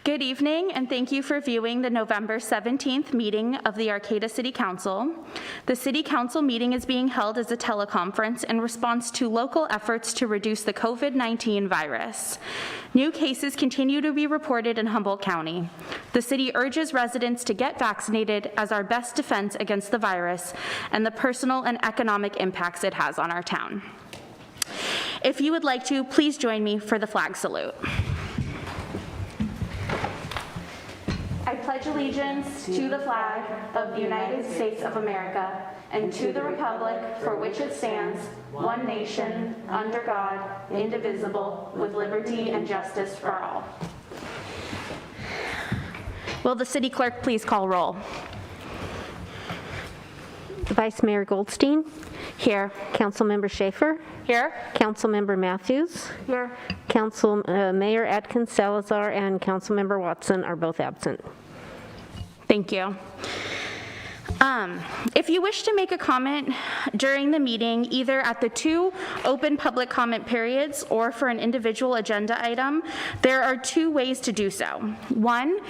Good evening, and thank you for viewing the November 17th meeting of the Arcata City Council. The City Council meeting is being held as a teleconference in response to local efforts to reduce the COVID-19 virus. New cases continue to be reported in Humboldt County. The city urges residents to get vaccinated as our best defense against the virus and the personal and economic impacts it has on our town. If you would like to, please join me for the flag salute. I pledge allegiance to the flag of the United States of America and to the republic for which it stands, one nation, under God, indivisible, with liberty and justice for all. Will the city clerk please call roll? Vice Mayor Goldstein. Here. Councilmember Schaefer. Here. Councilmember Matthews. Here. Mayor Atkins Salazar and Councilmember Watson are both absent. Thank you. If you wish to make a comment during the meeting, either at the 2 open public comment periods or for an individual agenda item, there are 2 ways to do so. 1,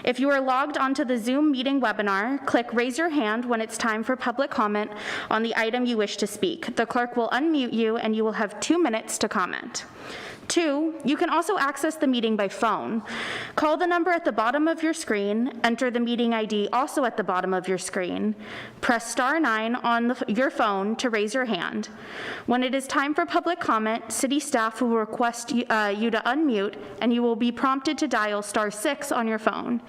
if you are logged onto the Zoom meeting webinar, click raise your hand when it's time for public comment on the item you wish to speak. The clerk will unmute you and you will have 2 minutes to comment. 2, you can also access the meeting by phone. Call the number at the bottom of your screen, enter the meeting ID also at the bottom of your screen, press *9 on your phone to raise your hand. When it is time for public comment, city staff will request you to unmute and you will be prompted to dial *6 on your phone.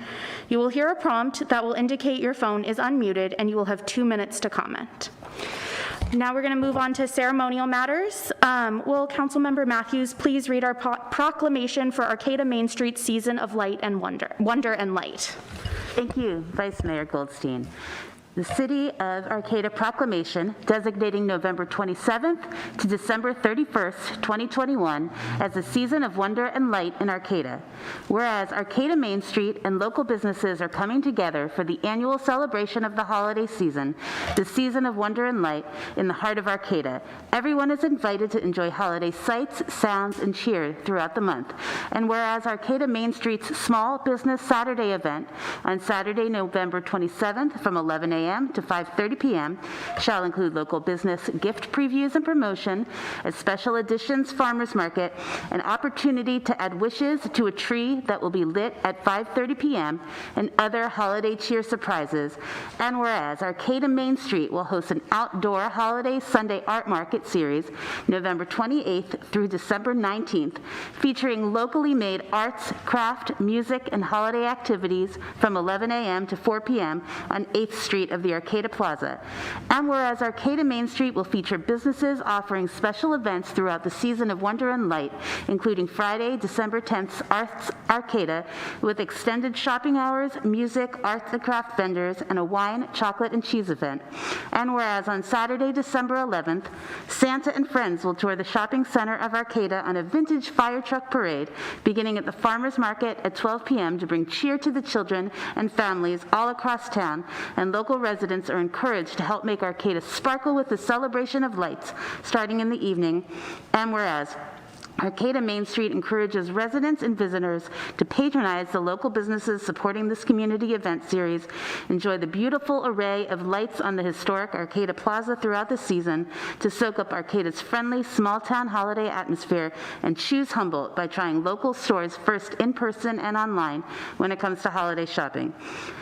You will hear a prompt that will indicate your phone is unmuted and you will have 2 minutes to comment. Now we're going to move on to ceremonial matters. Will Councilmember Matthews please read our proclamation for Arcata Main Street Season of Light and Wonder and Light? Thank you, Vice Mayor Goldstein. The City of Arcata proclamation designating November 27th to December 31st, 2021 as a season of wonder and light in Arcata. Whereas Arcata Main Street and local businesses are coming together for the annual celebration of the holiday season, the season of wonder and light in the heart of Arcata. Everyone is invited to enjoy holiday sights, sounds, and cheer throughout the month. And whereas Arcata Main Street's Small Business Saturday event on Saturday, November 27th from 11 a.m. to 5:30 p.m. shall include local business gift previews and promotion, a special editions farmers market, an opportunity to add wishes to a tree that will be lit at 5:30 p.m., and other holiday cheer surprises. And whereas Arcata Main Street will host an outdoor holiday Sunday art market series November 28th through December 19th, featuring locally made arts, craft, music, and holiday activities from 11 a.m. to 4 p.m. on 8th Street of the Arcata Plaza. And whereas Arcata Main Street will feature businesses offering special events throughout the season of wonder and light, including Friday, December 10th's Arts Arcata, with extended shopping hours, music, arts and craft vendors, and a wine, chocolate, and cheese event. And whereas on Saturday, December 11th, Santa and friends will tour the shopping center of Arcata on a vintage fire truck parade, beginning at the farmers market at 12 p.m. to bring cheer to the children and families all across town, and local residents are encouraged to help make Arcata sparkle with the celebration of lights starting in the evening. And whereas Arcata Main Street encourages residents and visitors to patronize the local businesses supporting this community event series, enjoy the beautiful array of lights on the historic Arcata Plaza throughout the season, to soak up Arcata's friendly small-town holiday atmosphere, and choose Humboldt by trying local stores first in person and online when it comes to holiday shopping.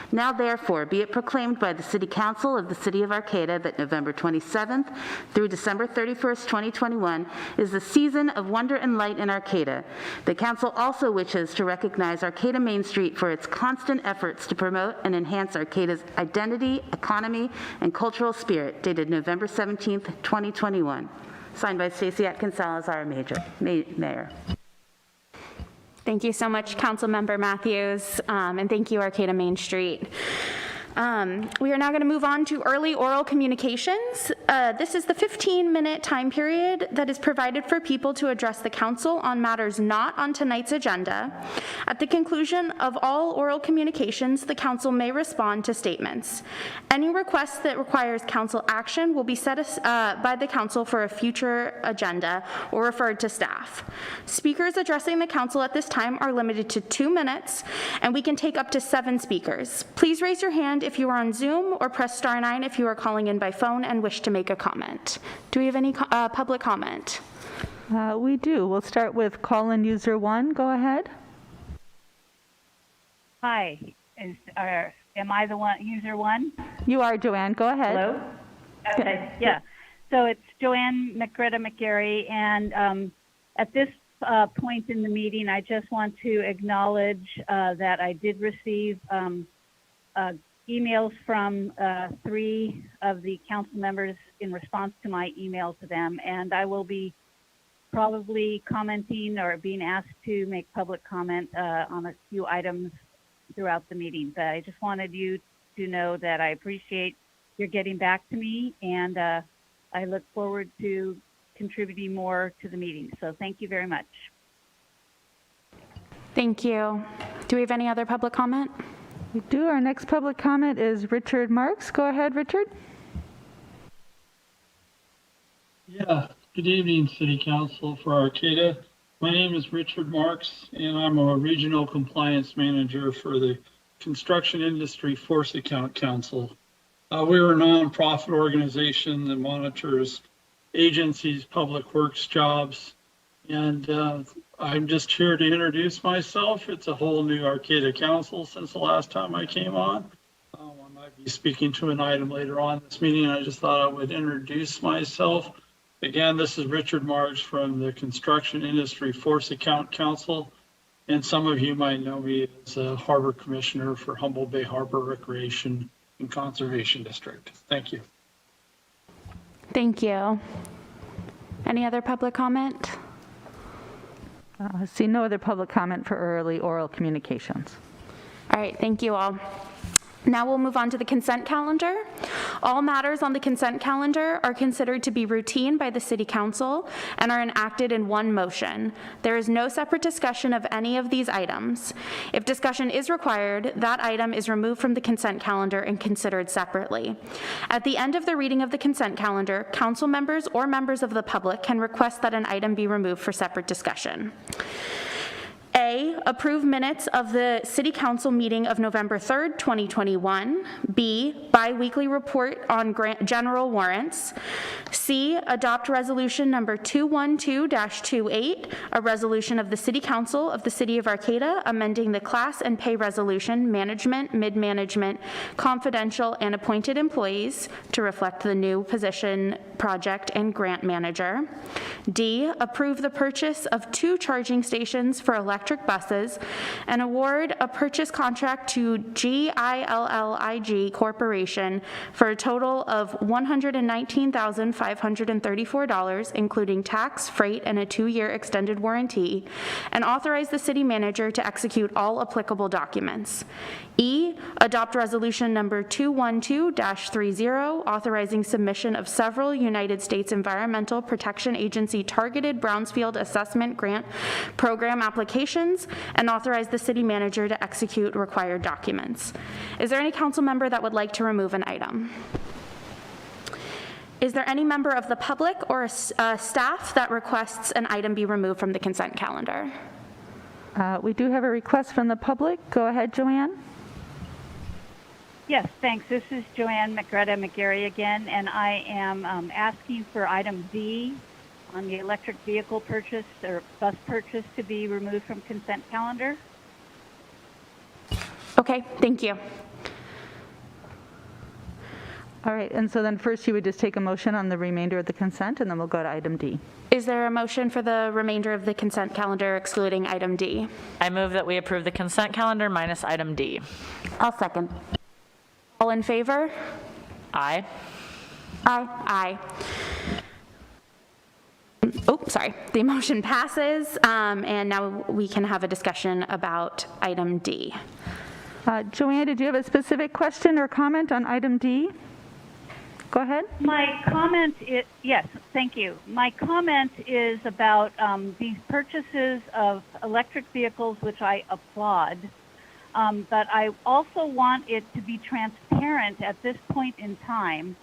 Now therefore, be it proclaimed by the City Council of the City of Arcata that November 27th through December 31st, 2021 is the season of wonder and light in Arcata. The Council also wishes to recognize Arcata Main Street for its constant efforts to promote and enhance Arcata's identity, economy, and cultural spirit, dated November 17th, 2021. Signed by Stacey Atkins Salazar, Mayor. Thank you so much, Councilmember Matthews, and thank you, Arcata Main Street. We are now going to move on to early oral communications. This is the 15-minute time period that is provided for people to address the council on matters not on tonight's agenda. At the conclusion of all oral communications, the council may respond to statements. Any request that requires council action will be set by the council for a future agenda or referred to staff. Speakers addressing the council at this time are limited to 2 minutes, and we can take up to 7 speakers. Please raise your hand if you are on Zoom, or press *9 if you are calling in by phone and wish to make a comment. Do we have any public comment? We do. We'll start with call-in user 1. Go ahead. Hi, am I the one, user 1? You are, Joanne. Go ahead. Hello? Okay, yeah. So it's Joanne McGreta-McGarry, and at this point in the meeting, I just want to acknowledge that I did receive emails from 3 of the council members in response to my email to them, and I will be probably commenting or being asked to make public comment on a few items throughout the meeting. But I just wanted you to know that I appreciate your getting back to me, and I look forward to contributing more to the meeting. So thank you very much. Thank you. Do we have any other public comment? We do. Our next public comment is Richard Marks. Go ahead, Richard. Yeah, good evening, City Council for Arcata. My name is Richard Marks, and I'm a Regional Compliance Manager for the Construction Industry Force Account Council. We're a nonprofit organization that monitors agencies' public works jobs, and I'm just here to introduce myself. It's a whole new Arcata Council since the last time I came on. I might be speaking to an item later on this meeting, and I just thought I would introduce myself. Again, this is Richard Marks from the Construction Industry Force Account Council, and some of you might know me as a Harbor Commissioner for Humboldt Bay Harbor Recreation and Conservation District. Thank you. Thank you. Any other public comment? I see no other public comment for early oral communications. All right, thank you all. Now we'll move on to the consent calendar. All matters on the consent calendar are considered to be routine by the City Council and are enacted in one motion. There is no separate discussion of any of these items. If discussion is required, that item is removed from the consent calendar and considered separately. At the end of the reading of the consent calendar, council members or members of the public can request that an item be removed for separate discussion. A, approve minutes of the City Council meeting of November 3rd, 2021. B, bi-weekly report on general warrants. C, adopt resolution number 212-28, a resolution of the City Council of the City of Arcata amending the class and pay resolution, management, mid-management, confidential, and appointed employees to reflect the new position, project, and grant manager. D, approve the purchase of 2 charging stations for electric buses and award a purchase contract to GILLIG Corporation for a total of $119,534, including tax, freight, and a 2-year extended warranty, and authorize the city manager to execute all applicable documents. E, adopt resolution number 212-30, authorizing submission of several United States Environmental Protection Agency targeted Brownfield assessment grant program applications, and authorize the city manager to execute required documents. Is there any council member that would like to remove an item? Is there any member of the public or staff that requests an item be removed from the consent calendar? We do have a request from the public. Go ahead, Joanne. Yes, thanks. This is Joanne McGreta-McGarry again, and I am asking for item D on the electric vehicle purchase or bus purchase to be removed from consent calendar. Okay, thank you. All right, and so then first you would just take a motion on the remainder of the consent, and then we'll go to item D. Is there a motion for the remainder of the consent calendar excluding item D? I move that we approve the consent calendar minus item D. I'll second. All in favor? Aye. Aye. Aye. Oh, sorry. The motion passes, and now we can have a discussion about item D. Joanne, did you have a specific question or comment on item D? Go ahead. My comment is, yes, thank you. My comment is about these purchases of electric vehicles, which I applaud, but I also want it to be transparent at this point in time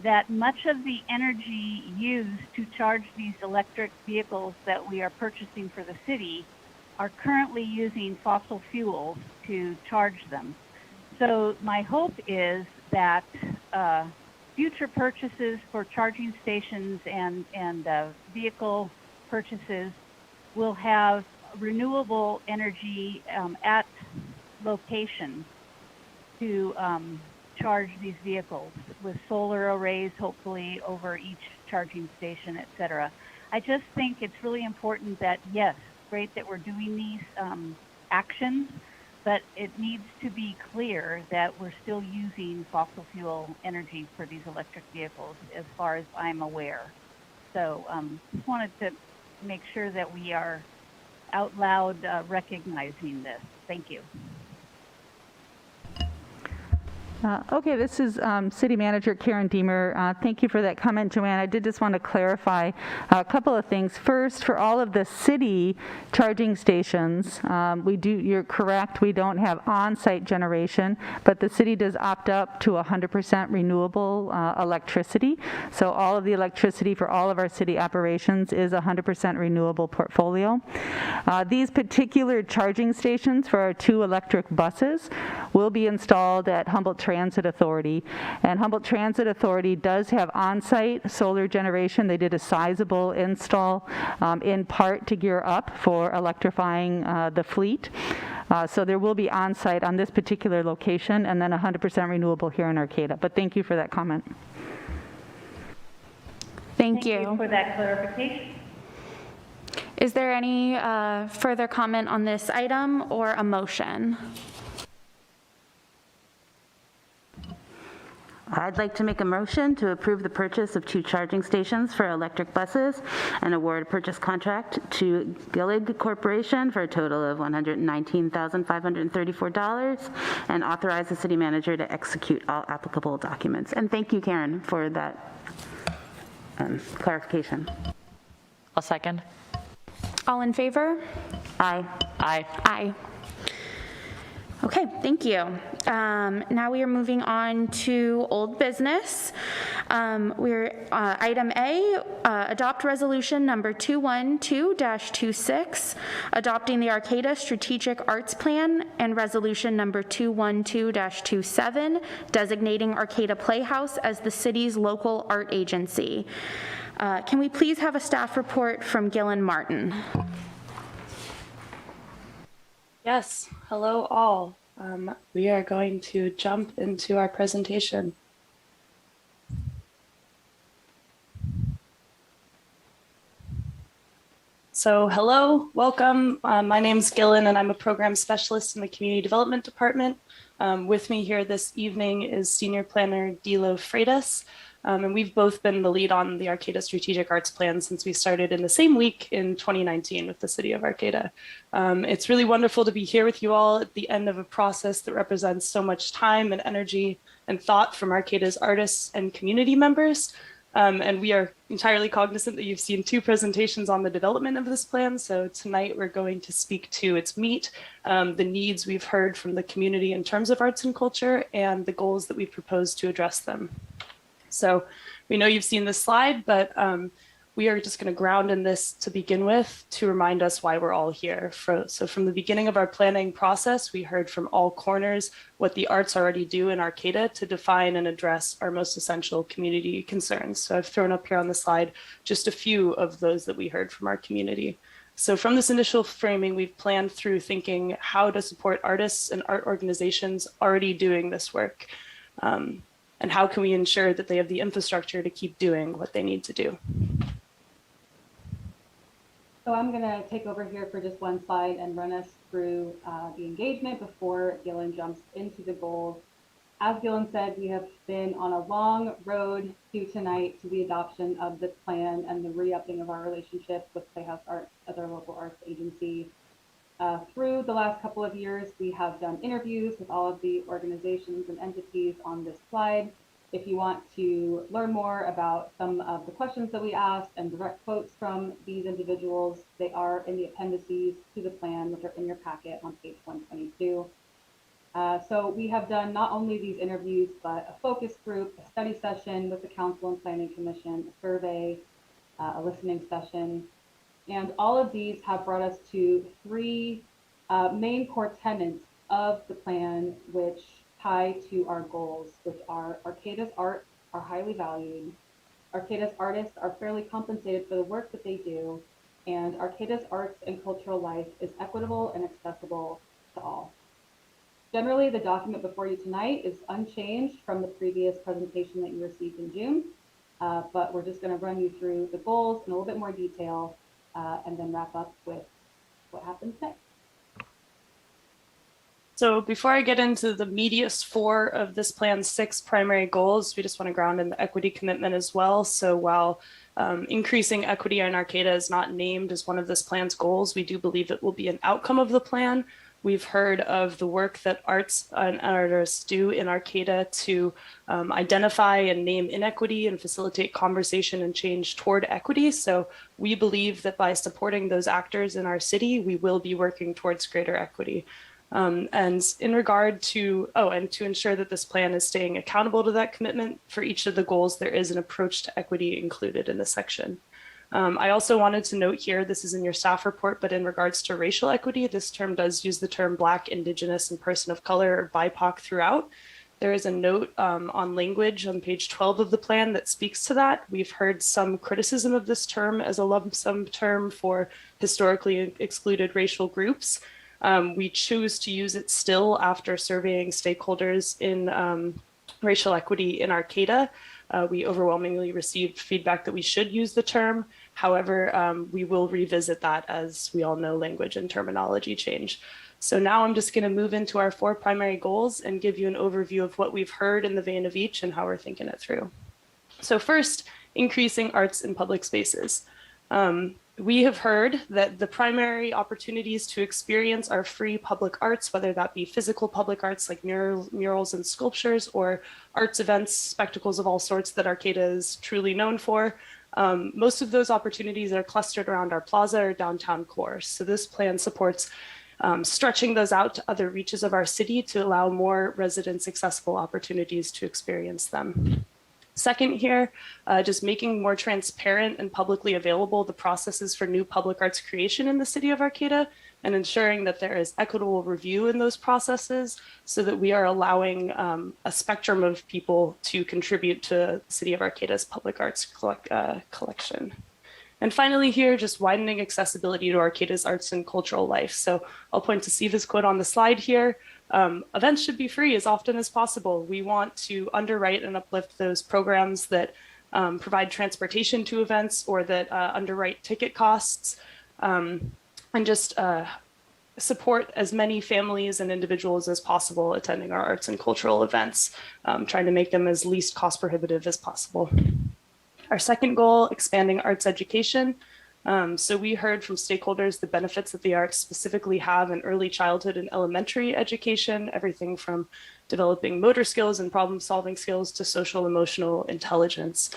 that much of the energy used to charge these electric vehicles that we are purchasing for the city are currently using fossil fuels to charge them. So my hope is that future purchases for charging stations and vehicle purchases will have renewable energy at location to charge these vehicles with solar arrays, hopefully over each charging station, et cetera. I just think it's really important that, yes, great that we're doing these actions, but it needs to be clear that we're still using fossil fuel energy for these electric vehicles, as far as I'm aware. So just wanted to make sure that we are out loud recognizing this. Thank you. Okay, this is City Manager Karen Deemer. Thank you for that comment, Joanne. I did just want to clarify a couple of things. First, for all of the city charging stations, you're correct, we don't have on-site generation, but the city does opt up to 100% renewable electricity. So all of the electricity for all of our city operations is 100% renewable portfolio. These particular charging stations for our 2 electric buses will be installed at Humboldt Transit Authority, and Humboldt Transit Authority does have on-site solar generation. They did a sizable install in part to gear up for electrifying the fleet. So there will be on-site on this particular location, and then 100% renewable here in Arcata. But thank you for that comment. Thank Thank you. you for that clarification. Is there any further comment on this item or a motion? I'd like to make a motion to approve the purchase of 2 charging stations for electric buses and award a purchase contract to Gillig Corporation for a total of $119,534 and authorize the city manager to execute all applicable documents. And thank you, Karen, for that clarification. I'll second. All in favor? Aye. Aye. Aye. Okay, thank you. Now we are moving on to old business. Item A, adopt resolution number 212-26, adopting the Arcata Strategic Arts Plan, and resolution number 212-27, designating Arcata Playhouse as the city's local art agency. Can we please have a staff report from Gillian Martin? Yes, hello all. We are going to jump into our presentation. So hello, welcome. My name's Gillian and I'm a program specialist in the Community Development Department. With me here this evening is Senior Planner Dilo Freitas. And we've both been the lead on the Arcata Strategic Arts Plan since we started in the same week in 2019 with the city of Arcata. It's really wonderful to be here with you all at the end of a process that represents so much time and energy and thought from Arcata's artists and community members. And we are entirely cognizant that you've seen 2 presentations on the development of this plan. So tonight we're going to speak to its meat, the needs we've heard from the community in terms of arts and culture, and the goals that we propose to address them. So we know you've seen this slide, but we are just going to ground in this to begin with to remind us why we're all here. So from the beginning of our planning process, we heard from all corners what the arts already do in Arcata to define and address our most essential community concerns. So I've thrown up here on the slide just a few of those that we heard from our community. So from this initial framing, we've planned through thinking how to support artists and art organizations already doing this work. And how can we ensure that they have the infrastructure to keep doing what they need to do? So I'm going to take over here for just one slide and run us through the engagement before Gillian jumps into the goals. As Gillian said, we have been on a long road to tonight to the adoption of this plan and the re-upping of our relationship with Playhouse Arts as our local arts agency. Through the last couple of years, we have done interviews with all of the organizations and entities on this slide. If you want to learn more about some of the questions that we asked and direct quotes from these individuals, they are in the appendices to the plan, which are in your packet on page 122. So we have done not only these interviews, but a focus group, a study session with the Council and Planning Commission, a survey, a listening session. And all of these have brought us to three main core tenets of the plan, which tie to our goals, which are Arcata's art are highly valued, Arcata's artists are fairly compensated for the work that they do, and Arcata's arts and cultural life is equitable and accessible to all. Generally, the document before you tonight is unchanged from the previous presentation that you received in June, but we're just going to run you through the goals in a little bit more detail and then wrap up with what happens next. So before I get into the meatiest four of this plan's 6 primary goals, we just want to ground in the equity commitment as well. So while increasing equity in Arcata is not named as one of this plan's goals, we do believe it will be an outcome of the plan. We've heard of the work that arts and artists do in Arcata to identify and name inequity and facilitate conversation and change toward equity. So we believe that by supporting those actors in our city, we will be working towards greater equity. And in regard to, and to ensure that this plan is staying accountable to that commitment, for each of the goals, there is an approach to equity included in this section. I also wanted to note here, this is in your staff report, but in regards to racial equity, this term does use the term Black, Indigenous, and person of color or BIPOC throughout. There is a note on language on page 12 of the plan that speaks to that. We've heard some criticism of this term as a lump sum term for historically excluded racial groups. We choose to use it still after surveying stakeholders in racial equity in Arcata. We overwhelmingly received feedback that we should use the term. However, we will revisit that as we all know language and terminology change. So now I'm just going to move into our 4 primary goals and give you an overview of what we've heard in the vein of each and how we're thinking it through. So first, increasing arts in public spaces. We have heard that the primary opportunities to experience are free public arts, whether that be physical public arts like murals and sculptures, or arts events, spectacles of all sorts that Arcata is truly known for. Most of those opportunities are clustered around our plaza or downtown core. So this plan supports stretching those out to other reaches of our city to allow more residents accessible opportunities to experience them. Second here, just making more transparent and publicly available the processes for new public arts creation in the city of Arcata, and ensuring that there is equitable review in those processes so that we are allowing a spectrum of people to contribute to the city of Arcata's public arts collection. And finally here, just widening accessibility to Arcata's arts and cultural life. So I'll point to Siva's quote on the slide here. Events should be free as often as possible. We want to underwrite and uplift those programs that provide transportation to events or that underwrite ticket costs, and just support as many families and individuals as possible attending our arts and cultural events, trying to make them as least cost prohibitive as possible. Our second goal, expanding arts education. So we heard from stakeholders the benefits that the arts specifically have in early childhood and elementary education, everything from developing motor skills and problem-solving skills to social emotional intelligence.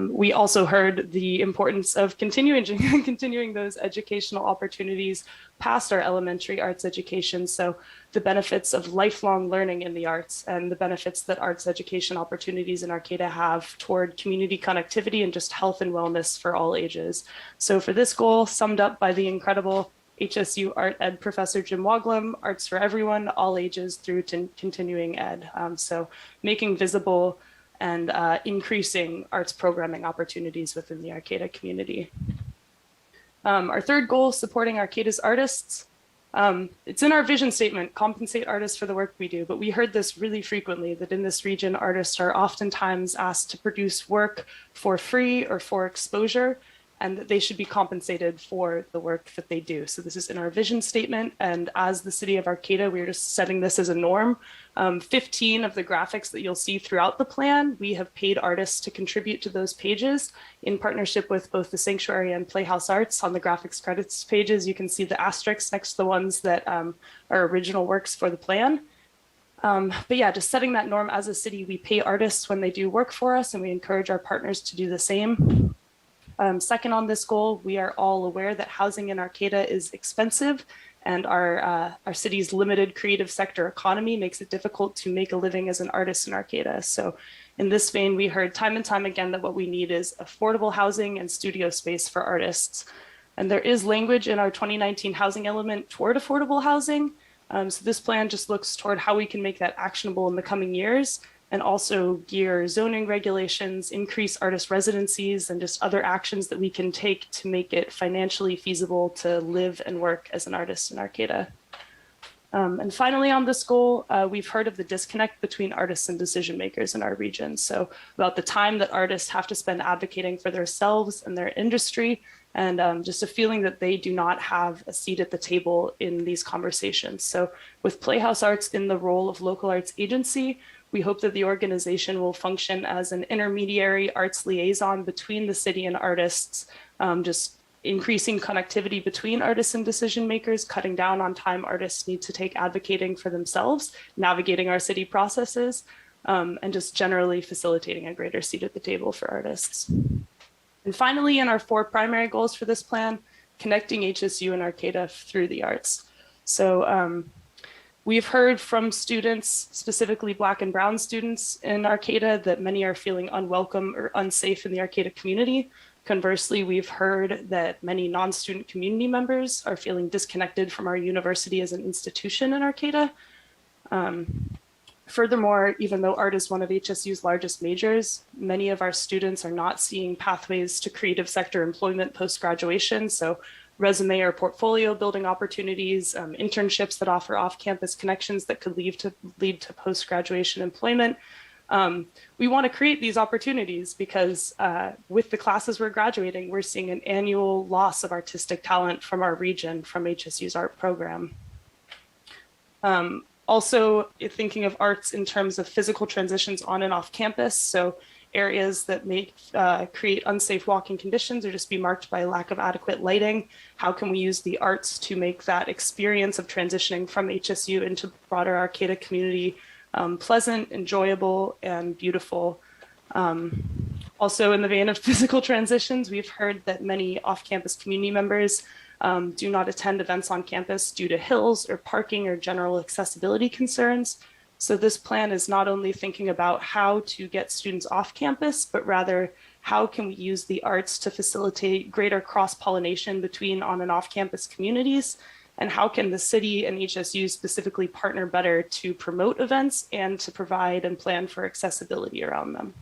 We also heard the importance of continuing those educational opportunities past our elementary arts education. So the benefits of lifelong learning in the arts and the benefits that arts education opportunities in Arcata have toward community connectivity and just health and wellness for all ages. So for this goal, summed up by the incredible HSU Art Ed Professor Jim Woglam, arts for everyone, all ages through to continuing ed. So making visible and increasing arts programming opportunities within the Arcata community. Our third goal, supporting Arcata's artists. It's in our vision statement, compensate artists for the work we do, but we heard this really frequently, that in this region, artists are oftentimes asked to produce work for free or for exposure. and that they should be compensated for the work that they do. So this is in our vision statement, and as the city of Arcata, we're just setting this as a norm. 15 of the graphics that you'll see throughout the plan, we have paid artists to contribute to those pages in partnership with both the Sanctuary and Playhouse Arts. On the graphics credits pages, you can see the asterisks next to the ones that are original works for the plan. But yeah, just setting that norm as a city, we pay artists when they do work for us, and we encourage our partners to do the same. Second on this goal, we are all aware that housing in Arcata is expensive, and our city's limited creative sector economy makes it difficult to make a living as an artist in Arcata. So in this vein, we heard time and time again that what we need is affordable housing and studio space for artists. And there is language in our 2019 housing element toward affordable housing. So this plan just looks toward how we can make that actionable in the coming years, and also gear zoning regulations, increase artist residencies, and just other actions that we can take to make it financially feasible to live and work as an artist in Arcata. And finally on this goal, we've heard of the disconnect between artists and decision makers in our region. So about the time that artists have to spend advocating for themselves and their industry, and just a feeling that they do not have a seat at the table in these conversations. So with Playhouse Arts in the role of local arts agency, we hope that the organization will function as an intermediary arts liaison between the city and artists, just increasing connectivity between artists and decision makers, cutting down on time artists need to take advocating for themselves, navigating our city processes, and just generally facilitating a greater seat at the table for artists. And finally, in our 4 primary goals for this plan, connecting HSU and Arcata through the arts. So we've heard from students, specifically Black and Brown students in Arcata, that many are feeling unwelcome or unsafe in the Arcata community. Conversely, we've heard that many non-student community members are feeling disconnected from our university as an institution in Arcata. Furthermore, even though art is one of HSU's largest majors, many of our students are not seeing pathways to creative sector employment post-graduation. So resume or portfolio building opportunities, internships that offer off-campus connections that could lead to post-graduation employment. We want to create these opportunities because with the classes we're graduating, we're seeing an annual loss of artistic talent from our region from HSU's art program. Also thinking of arts in terms of physical transitions on and off campus. So areas that may create unsafe walking conditions or just be marked by lack of adequate lighting. How can we use the arts to make that experience of transitioning from HSU into the broader Arcata community pleasant, enjoyable, and beautiful? Also in the vein of physical transitions, we've heard that many off-campus community members do not attend events on campus due to hills or parking or general accessibility concerns. So this plan is not only thinking about how to get students off campus, but rather how can we use the arts to facilitate greater cross-pollination between on and off campus communities, and how can the city and HSU specifically partner better to promote events and to provide and plan for accessibility around them.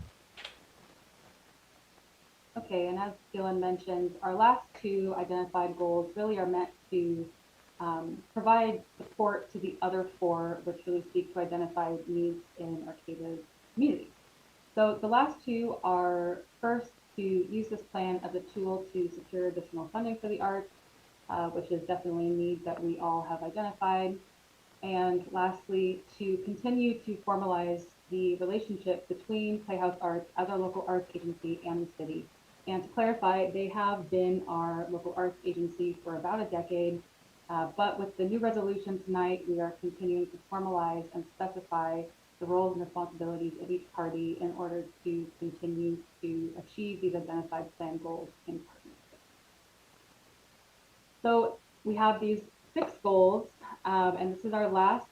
Okay, and as Dylan mentioned, our last 2 identified goals really are meant to provide support to the other 4, which really speak to identified needs in Arcata's community. So the last 2 are first to use this plan as a tool to secure additional funding for the arts, which is definitely a need that we all have identified. And lastly, to continue to formalize the relationship between Playhouse Arts as our local arts agency and the city. And to clarify, they have been our local arts agency for about a decade, but with the new resolution tonight, we are continuing to formalize and specify the roles and responsibilities of each party in order to continue to achieve these identified plan goals in partnership. So we have these 6 goals, and this is our last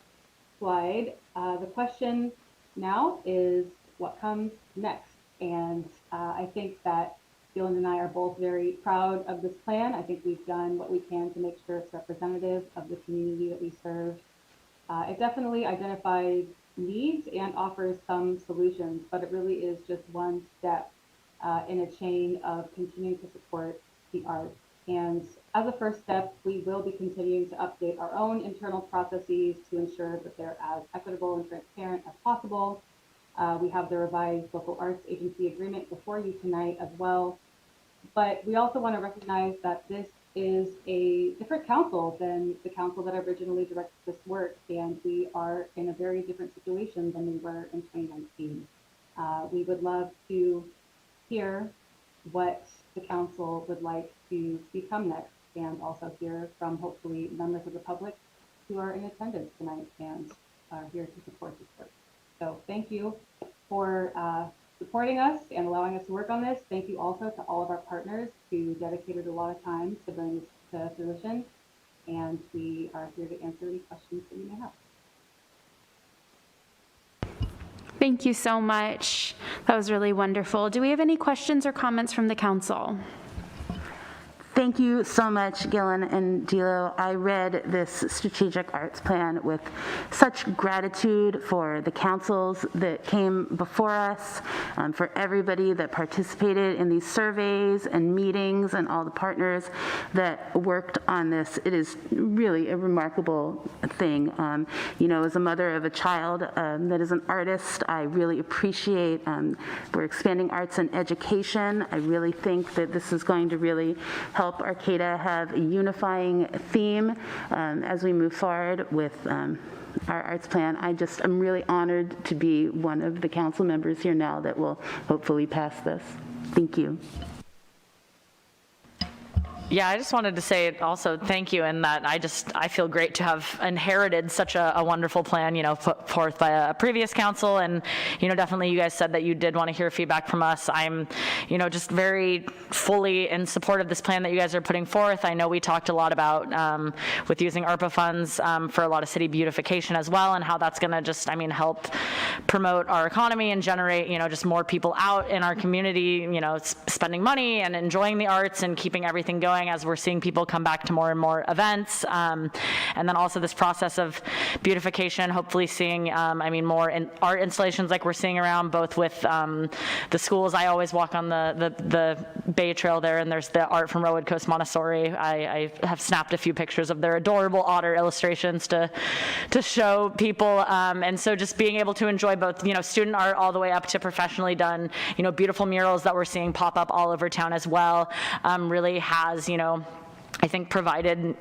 slide. The question now is what comes next? And I think that Dylan and I are both very proud of this plan. I think we've done what we can to make sure it's representative of the community that we serve. It definitely identifies needs and offers some solutions, but it really is just one step in a chain of continuing to support the arts. And as a first step, we will be continuing to update our own internal processes to ensure that they're as equitable and transparent as possible. We have the revised local arts agency agreement before you tonight as well. But we also want to recognize that this is a different council than the council that originally directed this work, and we are in a very different situation than we were in 2019. We would love to hear what the council would like to see come next, and also hear from hopefully members of the public who are in attendance tonight and are here to support this work. So thank you for supporting us and allowing us to work on this. Thank you also to all of our partners who dedicated a lot of time to bring this to fruition. And we are here to answer any questions that you may have. Thank you so much. That was really wonderful. Do we have any questions or comments from the council? Thank you so much, Gillen and Dilo. I read this strategic arts plan with such gratitude for the councils that came before us, for everybody that participated in these surveys and meetings, and all the partners that worked on this. It is really a remarkable thing. You know, as a mother of a child that is an artist, I really appreciate we're expanding arts and education. I really think that this is going to really help Arcata have a unifying theme as we move forward with our arts plan. I'm really honored to be one of the council members here now that will hopefully pass this. Thank you. Yeah, I just wanted to say also thank you, and that I feel great to have inherited such a wonderful plan, you know, put forth by a previous council. And, you know, definitely you guys said that you did want to hear feedback from us. I'm, you know, just very fully in support of this plan that you guys are putting forth. I know we talked a lot about with using ARPA funds for a lot of city beautification as well, and how that's going to just, I mean, help promote our economy and generate, you know, just more people out in our community, you know, spending money and enjoying the arts and keeping everything going as we're seeing people come back to more and more events. And then also this process of beautification, hopefully seeing, I mean, more art installations like we're seeing around, both with the schools. I always walk on the Bay Trail there, and there's the art from Rowood Coast Montessori. I have snapped a few pictures of their adorable otter illustrations to show people. And so just being able to enjoy both, you know, student art all the way up to professionally done, you know, beautiful murals that we're seeing pop up all over town as well, really has, you know, I think provided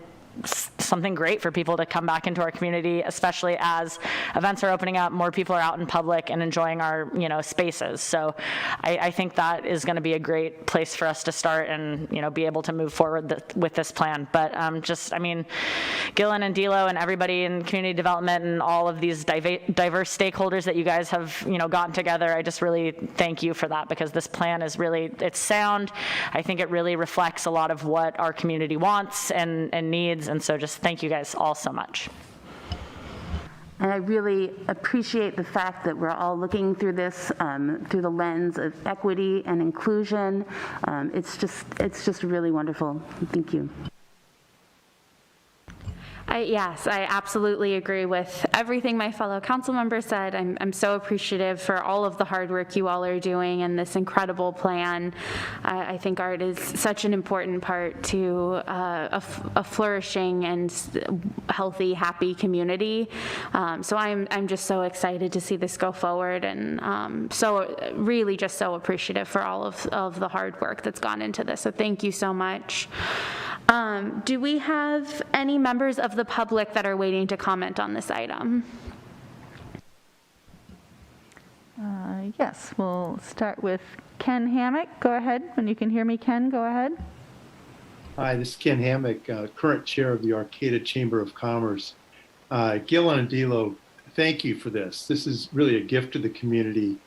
something great for people to come back into our community, especially as events are opening up, more people are out in public and enjoying our, you know, spaces. So I think that is going to be a great place for us to start and, you know, be able to move forward with this plan. But just, I mean, Gillen and Dilo and everybody in community development and all of these diverse stakeholders that you guys have, you know, gotten together, I just really thank you for that, because this plan is really, it's sound. I think it really reflects a lot of what our community wants and needs. And so just thank you guys all so much. And I really appreciate the fact that we're all looking through this through the lens of equity and inclusion. It's just really wonderful. Thank you. Yes, I absolutely agree with everything my fellow council members said. I'm so appreciative for all of the hard work you all are doing and this incredible plan. I think art is such an important part to a flourishing and healthy, happy community. So I'm just so excited to see this go forward, and so really just so appreciative for all of the hard work that's gone into this. So thank you so much. Do we have any members of the public that are waiting to comment on this item? Yes, we'll start with Ken Hammock. Go ahead. When you can hear me, Ken, go ahead. Hi, this is Ken Hammock, current chair of the Arcata Chamber of Commerce. Gillen and Dilo, thank you for this. This is really a gift to the community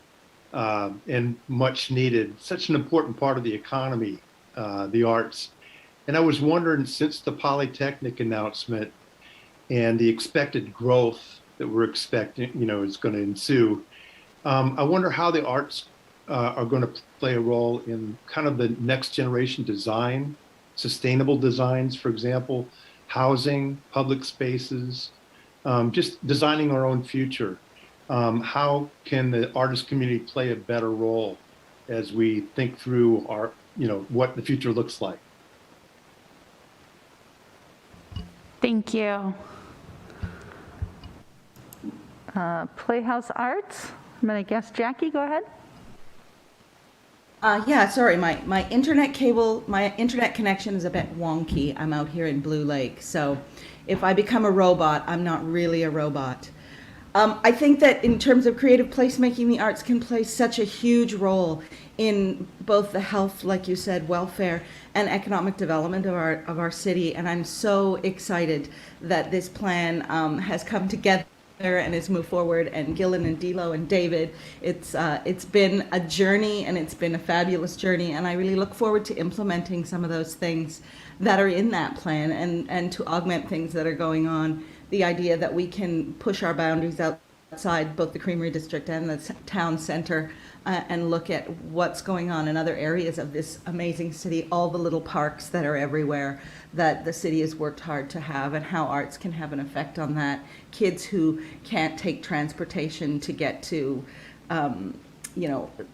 and much needed. Such an important part of the economy, the arts. And I was wondering, since the Polytechnic announcement and the expected growth that we're expecting, you know, is going to ensue, I wonder how the arts are going to play a role in kind of the next generation design, sustainable designs, for example, housing, public spaces, just designing our own future. How can the artist community play a better role as we think through our, you know, what the future looks like? Thank you. Playhouse Arts. I'm going to guess Jackie, go ahead. Yeah, sorry, my internet connection is a bit wonky. I'm out here in Blue Lake, so if I become a robot, I'm not really a robot. I think that in terms of creative placemaking, the arts can play such a huge role in both the health, like you said, welfare, and economic development of our city. And I'm so excited that this plan has come together and has moved forward. And Gillen and Dilo and David, it's been a journey, and it's been a fabulous journey. And I really look forward to implementing some of those things that are in that plan, and to augment things that are going on. The idea that we can push our boundaries outside both the Creamery District and the town center, and look at what's going on in other areas of this amazing city, all the little parks that are everywhere that the city has worked hard to have, and how arts can have an effect on that. Kids who can't take transportation to get to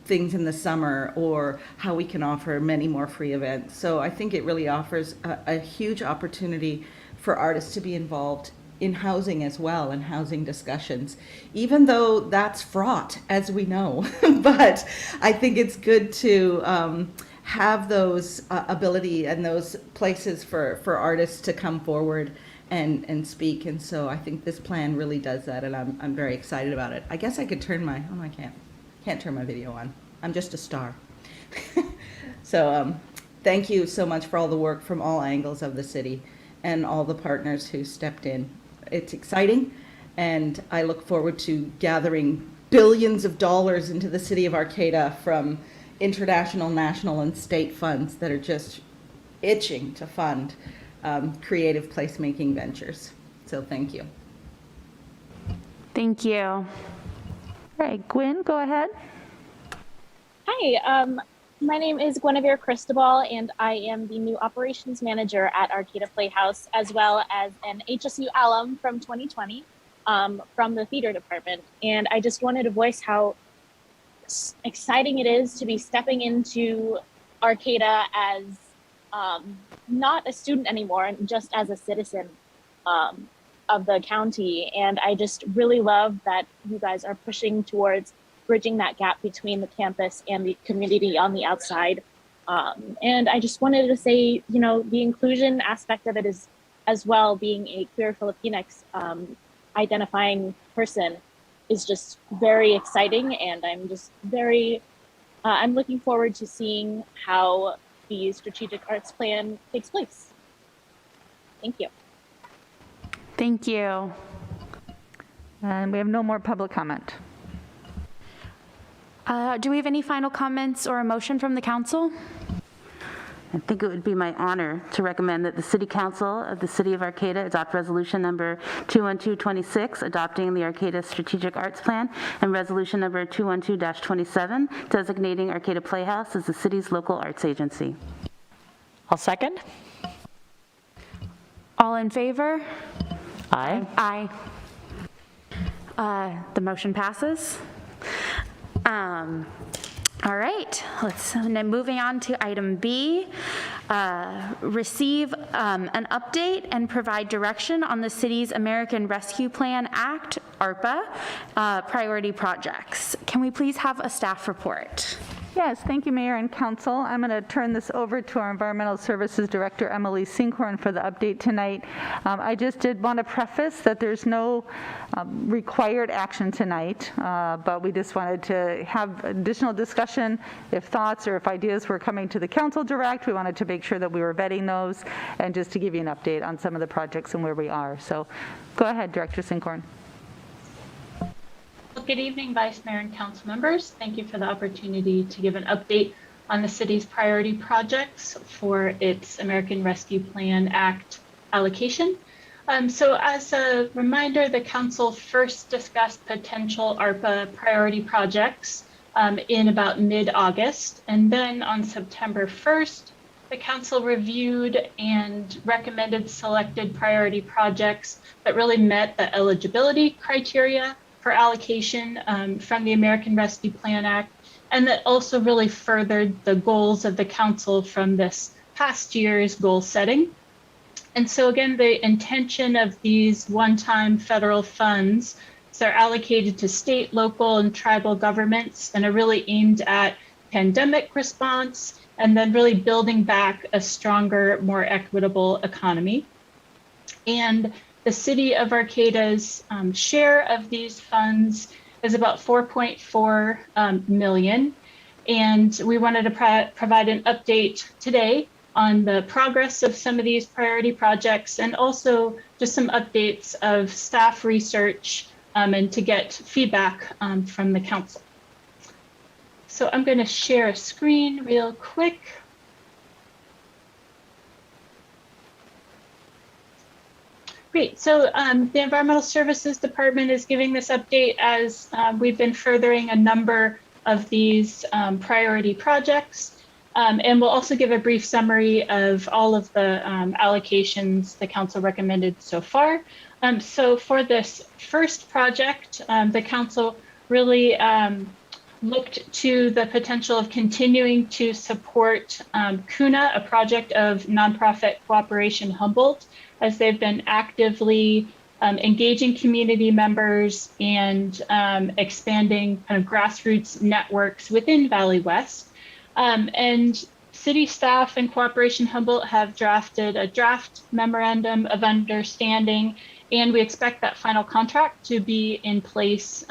things in the summer, or how we can offer many more free events. So I think it really offers a huge opportunity for artists to be involved in housing as well, and housing discussions, even though that's fraught, as we know. But I think it's good to have those ability and those places for artists to come forward and speak. And so I think this plan really does that, and I'm very excited about it. I guess I could turn my, I can't turn my video on. I'm just a star. So thank you so much for all the work from all angles of the city and all the partners who stepped in. It's exciting, and I look forward to gathering billions of dollars into the city of Arcata from international, national, and state funds that are just itching to fund creative placemaking ventures. So thank you. Thank you. All right, Gwen, go ahead. Hi, my name is Guinevere Cristobal, and I am the new operations manager at Arcata Playhouse, as well as an HSU alum from 2020 from the theater department. And I just wanted to voice how exciting it is to be stepping into Arcata as not a student anymore, and just as a citizen of the county. And I just really love that you guys are pushing towards bridging that gap between the campus and the community on the outside. And I just wanted to say, the inclusion aspect of it is, as well, being a queer Filipinx identifying person is just very exciting. And I'm just I'm looking forward to seeing how the strategic arts plan takes place. Thank you. Thank you. And we have no more public comment. Do we have any final comments or a motion from the council? I think it would be my honor to recommend that the City Council of the City of Arcata adopt resolution number 21226, adopting the Arcata Strategic Arts Plan, and resolution number 212-27, designating Arcata Playhouse as the city's local arts agency. I'll second. All in favor? Aye. Aye. The motion passes. All right, now moving on to item B, receive an update and provide direction on the city's American Rescue Plan Act, ARPA, priority projects. Can we please have a staff report? Yes, thank you, Mayor and Council. I'm going to turn this over to our Environmental Services Director, Emily Sinkhorn, for the update tonight. I just did want to preface that there's no required action tonight, but we just wanted to have additional discussion. If thoughts or if ideas were coming to the council direct, we wanted to make sure that we were vetting those, and just to give you an update on some of the projects and where we are. So go ahead, Director Sinkhorn. Well, good evening, Vice Mayor and Council members. Thank you for the opportunity to give an update on the city's priority projects for its American Rescue Plan Act allocation. So as a reminder, the council first discussed potential ARPA priority projects in about mid-August. And then on September 1st, the council reviewed and recommended selected priority projects that really met the eligibility criteria for allocation from the American Rescue Plan Act, and that also really furthered the goals of the council from this past year's goal setting. And so again, the intention of these one-time federal funds, they're allocated to state, local, and tribal governments, and are really aimed at pandemic response, and then really building back a stronger, more equitable economy. And the city of Arcata's share of these funds is about 4.4 million. And we wanted to provide an update today on the progress of some of these priority projects, and also just some updates of staff research and to get feedback from the council. So I'm going to share a screen real quick. Great. So the Environmental Services Department is giving this update as we've been furthering a number of these priority projects. And we'll also give a brief summary of all of the allocations the council recommended so far. So for this first project, the council really looked to the potential of continuing to support CUNA, a project of nonprofit cooperation Humboldt, as they've been actively engaging community members and expanding kind of grassroots networks within Valley West. And city staff and Cooperation Humboldt have drafted a draft memorandum of understanding, and we expect that final contract to be in place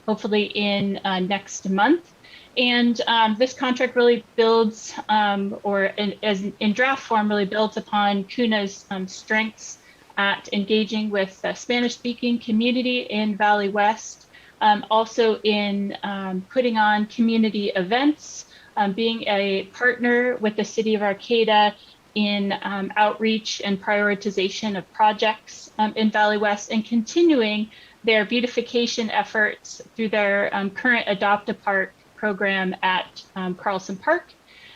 hopefully in next month. And this contract really builds, in draft form, really builds upon CUNA's strengths at engaging with the Spanish-speaking community in Valley West, also in putting on community events, being a partner with the city of Arcata in outreach and prioritization of projects in Valley West, and continuing their beautification efforts through their current Adopt a Park program at Carlson Park,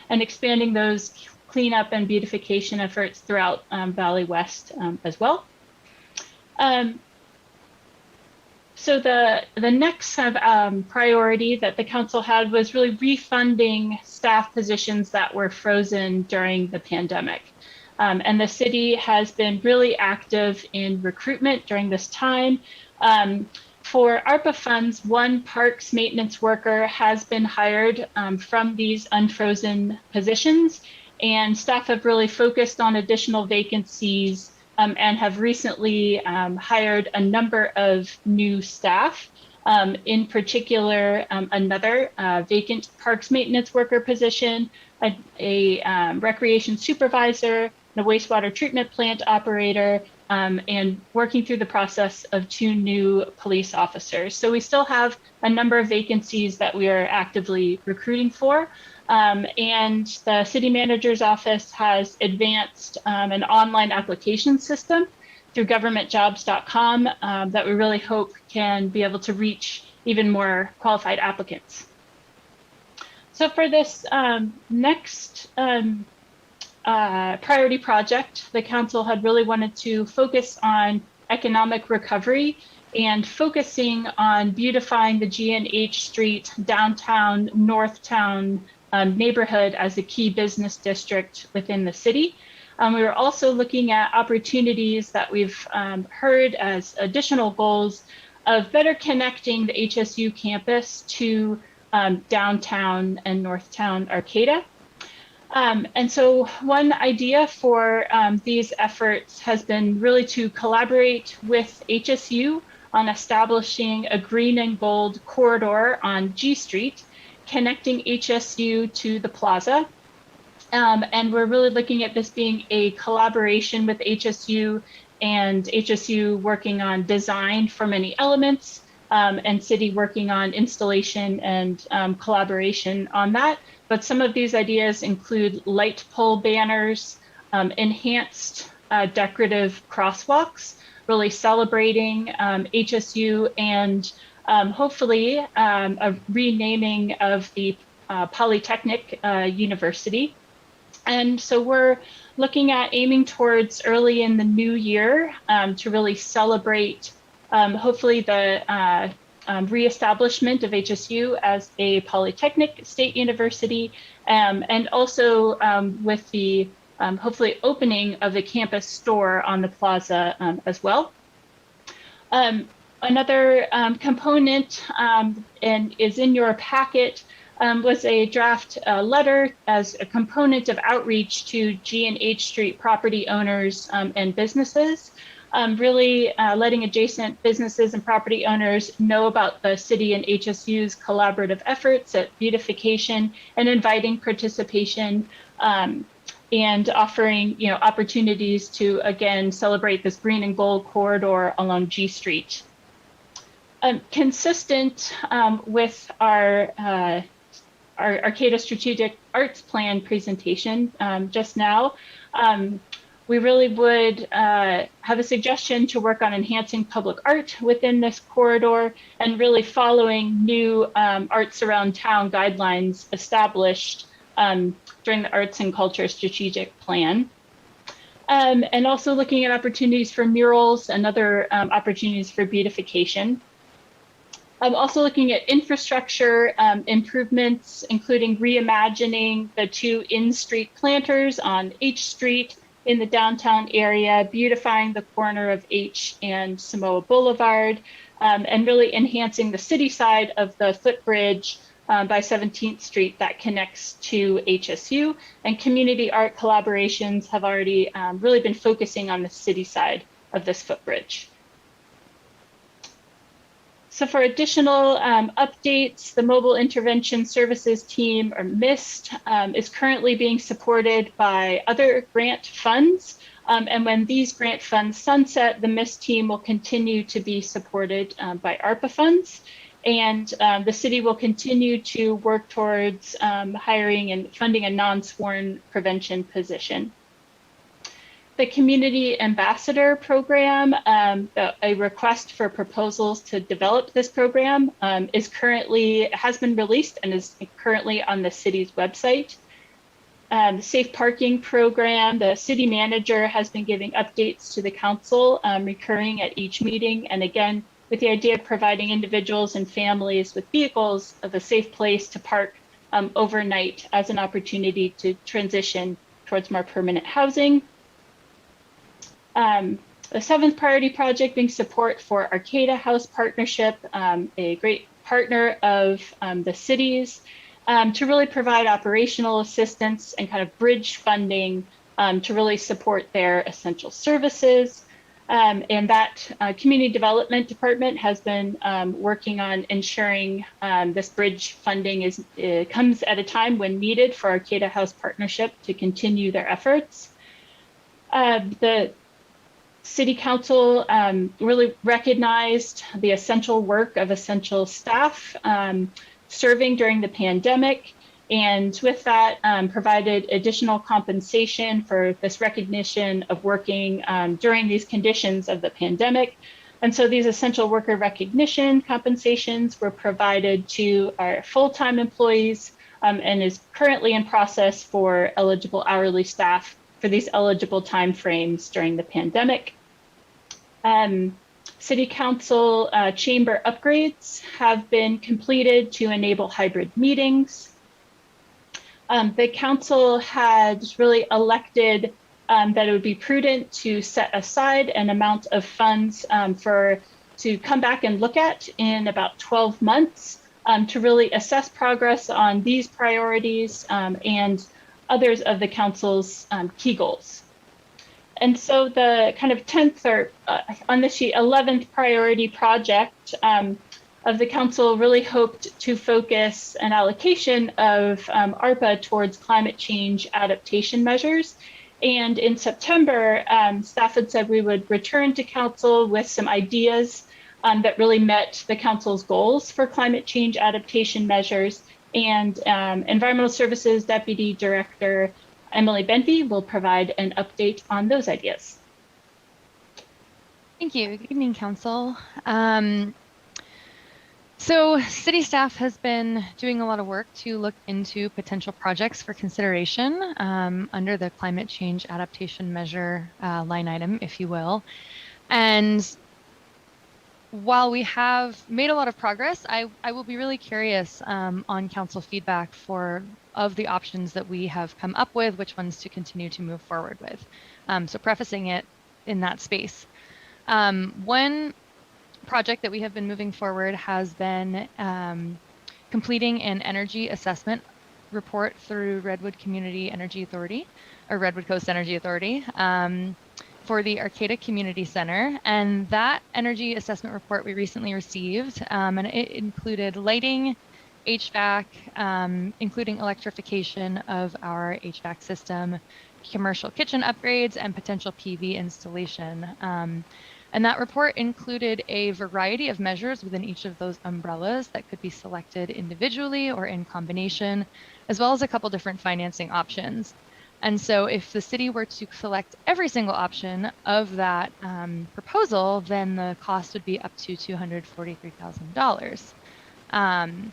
and expanding those cleanup and beautification efforts throughout Valley West as well. So the next priority that the council had was really refunding staff positions that were frozen during the pandemic. And the city has been really active in recruitment during this time. For ARPA funds, one parks maintenance worker has been hired from these unfrozen positions, and staff have really focused on additional vacancies and have recently hired a number of new staff. In particular, another vacant parks maintenance worker position, a recreation supervisor, a wastewater treatment plant operator, and working through the process of 2 new police officers. So we still have a number of vacancies that we are actively recruiting for. And the city manager's office has advanced an online application system through governmentjobs.com that we really hope can be able to reach even more qualified applicants. So for this next priority project, the council had really wanted to focus on economic recovery and focusing on beautifying the G&H Street downtown Northtown neighborhood as a key business district within the city. We were also looking at opportunities that we've heard as additional goals of better connecting the HSU campus to downtown and Northtown Arcata. And so one idea for these efforts has been really to collaborate with HSU on establishing a green and gold corridor on G Street, connecting HSU to the plaza. And we're really looking at this being a collaboration with HSU, and HSU working on design for many elements, and city working on installation and collaboration on that. But some of these ideas include light pole banners, enhanced decorative crosswalks, really celebrating HSU, and hopefully a renaming of the Polytechnic University. And so we're looking at aiming towards early in the new year to really celebrate hopefully the reestablishment of HSU as a Polytechnic State University, and also with the hopefully opening of the campus store on the plaza as well. Another component and is in your packet was a draft letter as a component of outreach to G and H Street property owners and businesses, really letting adjacent businesses and property owners know about the city and HSU's collaborative efforts at beautification and inviting participation, and offering, opportunities to, again, celebrate this green and gold corridor along G Street. Consistent with our Arcata Strategic Arts Plan presentation just now, we really would have a suggestion to work on enhancing public art within this corridor and really following new Arts Around Town guidelines established during the Arts and Culture Strategic Plan. And also looking at opportunities for murals and other opportunities for beautification. Also looking at infrastructure improvements, including reimagining the 2 in-street planters on H Street in the downtown area, beautifying the corner of H and Samoa Boulevard, and really enhancing the city side of the footbridge by 17th Street that connects to HSU. And community art collaborations have already really been focusing on the city side of this footbridge. So for additional updates, the Mobile Intervention Services Team, or MIST, is currently being supported by other grant funds. And when these grant funds sunset, the MIST team will continue to be supported by ARPA funds. And the city will continue to work towards hiring and funding a non-sworn prevention position. The Community Ambassador Program, a request for proposals to develop this program, has been released and is currently on the city's website. The Safe Parking Program, the city manager has been giving updates to the council recurring at each meeting. And again, with the idea of providing individuals and families with vehicles of a safe place to park overnight as an opportunity to transition towards more permanent housing. The 7th priority project being support for Arcata House Partnership, a great partner of the cities, to really provide operational assistance and kind of bridge funding to really support their essential services. And that community development department has been working on ensuring this bridge funding comes at a time when needed for Arcata House Partnership to continue their efforts. The City Council really recognized the essential work of essential staff serving during the pandemic, and with that provided additional compensation for this recognition of working during these conditions of the pandemic. And so these essential worker recognition compensations were provided to our full-time employees and is currently in process for eligible hourly staff for these eligible timeframes during the pandemic. City Council chamber upgrades have been completed to enable hybrid meetings. The council had really elected that it would be prudent to set aside an amount of funds to come back and look at in about 12 months to really assess progress on these priorities and others of the council's key goals. And so the kind of 10th or on the sheet, 11th priority project of the council really hoped to focus an allocation of ARPA towards climate change adaptation measures. And in September, staff had said we would return to council with some ideas that really met the council's goals for climate change adaptation measures. And Environmental Services Deputy Director Emily Benvey will provide an update on those ideas. Thank you. Good evening, Council. So city staff has been doing a lot of work to look into potential projects for consideration under the climate change adaptation measure line item, if you will. And while we have made a lot of progress, I will be really curious on council feedback of the options that we have come up with, which ones to continue to move forward with. So prefacing it in that space. One project that we have been moving forward has been completing an energy assessment report through Redwood Community Energy Authority, or Redwood Coast Energy Authority, for the Arcata Community Center. And that energy assessment report we recently received, and it included lighting, HVAC, including electrification of our HVAC system, commercial kitchen upgrades, and potential PV installation. And that report included a variety of measures within each of those umbrellas that could be selected individually or in combination, as well as a couple different financing options. And so if the city were to select every single option of that proposal, then the cost would be up to $243,000.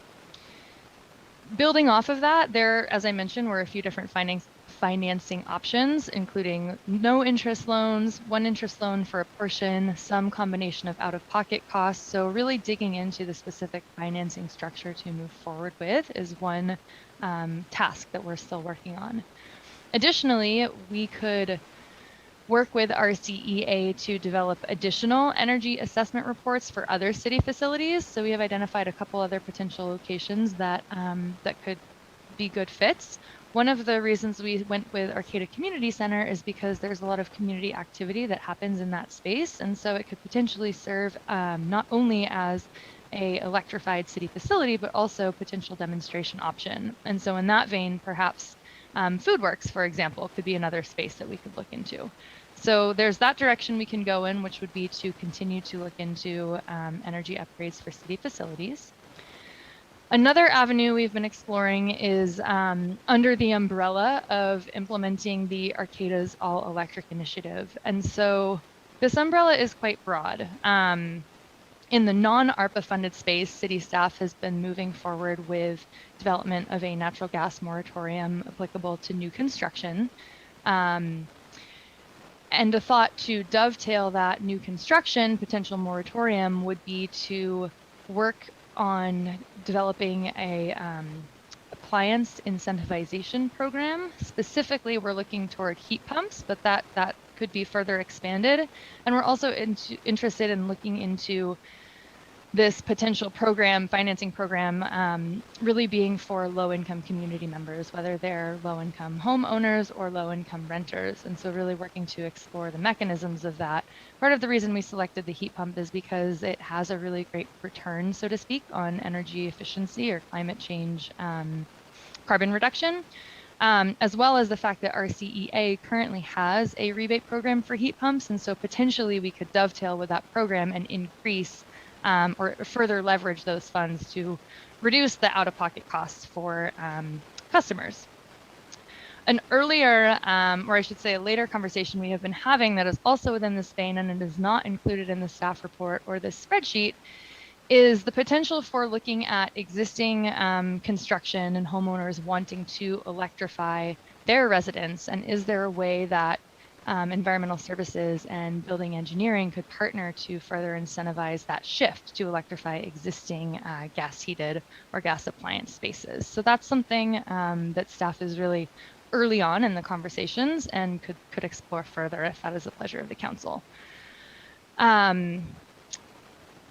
Building off of that, there, as I mentioned, were a few different financing options, including no interest loans, one interest loan for a portion, some combination of out-of-pocket costs. So really digging into the specific financing structure to move forward with is one task that we're still working on. Additionally, we could work with RCEA to develop additional energy assessment reports for other city facilities. So we have identified a couple other potential locations that could be good fits. One of the reasons we went with Arcata Community Center is because there's a lot of community activity that happens in that space. And so it could potentially serve not only as a electrified city facility, but also potential demonstration option. And so in that vein, perhaps FoodWorks, for example, could be another space that we could look into. So there's that direction we can go in, which would be to continue to look into energy upgrades for city facilities. Another avenue we've been exploring is under the umbrella of implementing the Arcata's All Electric Initiative. And so this umbrella is quite broad. In the non-ARPA funded space, city staff has been moving forward with development of a natural gas moratorium applicable to new construction. And a thought to dovetail that new construction potential moratorium would be to work on developing a appliance incentivization program. Specifically, we're looking toward heat pumps, but that could be further expanded. And we're also interested in looking into this potential program, financing program, really being for low-income community members, whether they're low-income homeowners or low-income renters. And so really working to explore the mechanisms of that. Part of the reason we selected the heat pump is because it has a really great return, so to speak, on energy efficiency or climate change carbon reduction, as well as the fact that RCEA currently has a rebate program for heat pumps. And so potentially we could dovetail with that program and increase or further leverage those funds to reduce the out-of-pocket costs for customers. An earlier, or I should say a later conversation we have been having that is also within this vein and it is not included in the staff report or this spreadsheet is the potential for looking at existing construction and homeowners wanting to electrify their residents. And is there a way that environmental services and building engineering could partner to further incentivize that shift to electrify existing gas heated or gas appliance spaces. So that's something that staff is really early on in the conversations and could explore further if that is the pleasure of the council.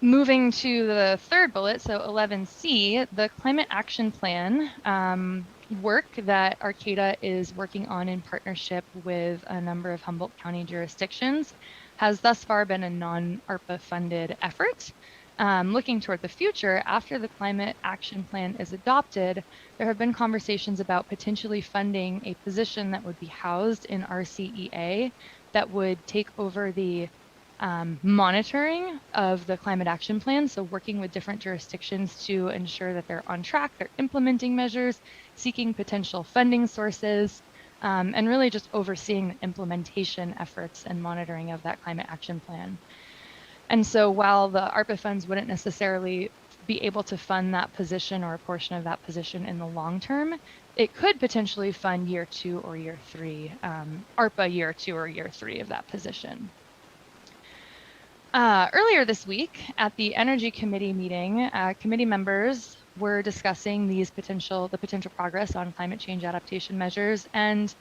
Moving to the third bullet, so 11C, the climate action plan work that Arcata is working on in partnership with a number of Humboldt County jurisdictions has thus far been a non-ARPA funded effort. Looking toward the future, after the climate action plan is adopted, there have been conversations about potentially funding a position that would be housed in RCEA that would take over the monitoring of the climate action plan. So working with different jurisdictions to ensure that they're on track, they're implementing measures, seeking potential funding sources, and really just overseeing the implementation efforts and monitoring of that climate action plan. And so while the ARPA funds wouldn't necessarily be able to fund that position or a portion of that position in the long term, it could potentially fund year 2 or year 3, ARPA year 2 or year 3 of that position. Earlier this week at the Energy Committee meeting, committee members were discussing the potential progress on climate change adaptation measures. And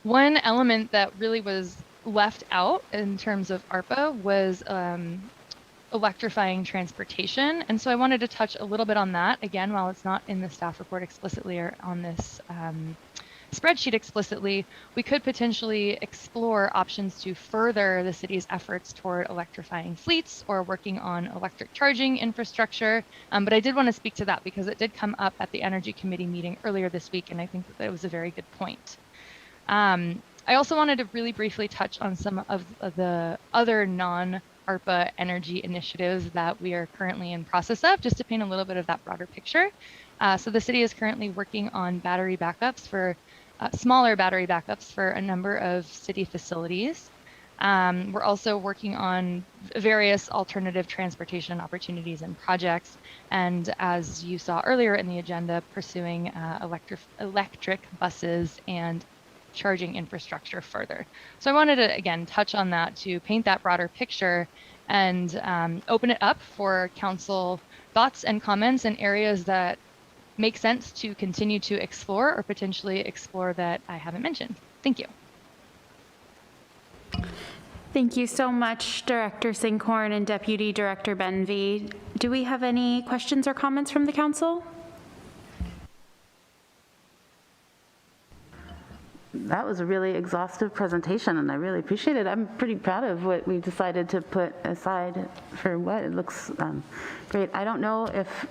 one element that really was left out in terms of ARPA was electrifying transportation. And so I wanted to touch a little bit on that. Again, while it's not in the staff report explicitly or on this spreadsheet explicitly, we could potentially explore options to further the city's efforts toward electrifying fleets or working on electric charging infrastructure. But I did want to speak to that because it did come up at the Energy Committee meeting earlier this week, and I think that it was a very good point. I also wanted to really briefly touch on some of the other non-ARPA energy initiatives that we are currently in process of, just to paint a little bit of that broader picture. So the city is currently working on battery backups for smaller battery backups for a number of city facilities. We're also working on various alternative transportation opportunities and projects. And as you saw earlier in the agenda, pursuing electric buses and charging infrastructure further. So I wanted to, again, touch on that to paint that broader picture and open it up for council thoughts and comments in areas that make sense to continue to explore or potentially explore that I haven't mentioned. Thank you. Thank you so much, Director Sinkhorn and Deputy Director Benvey. Do we have any questions or comments from the council? That was a really exhaustive presentation, and I really appreciate it. I'm pretty proud of what we decided to put aside for what it looks great. I don't know if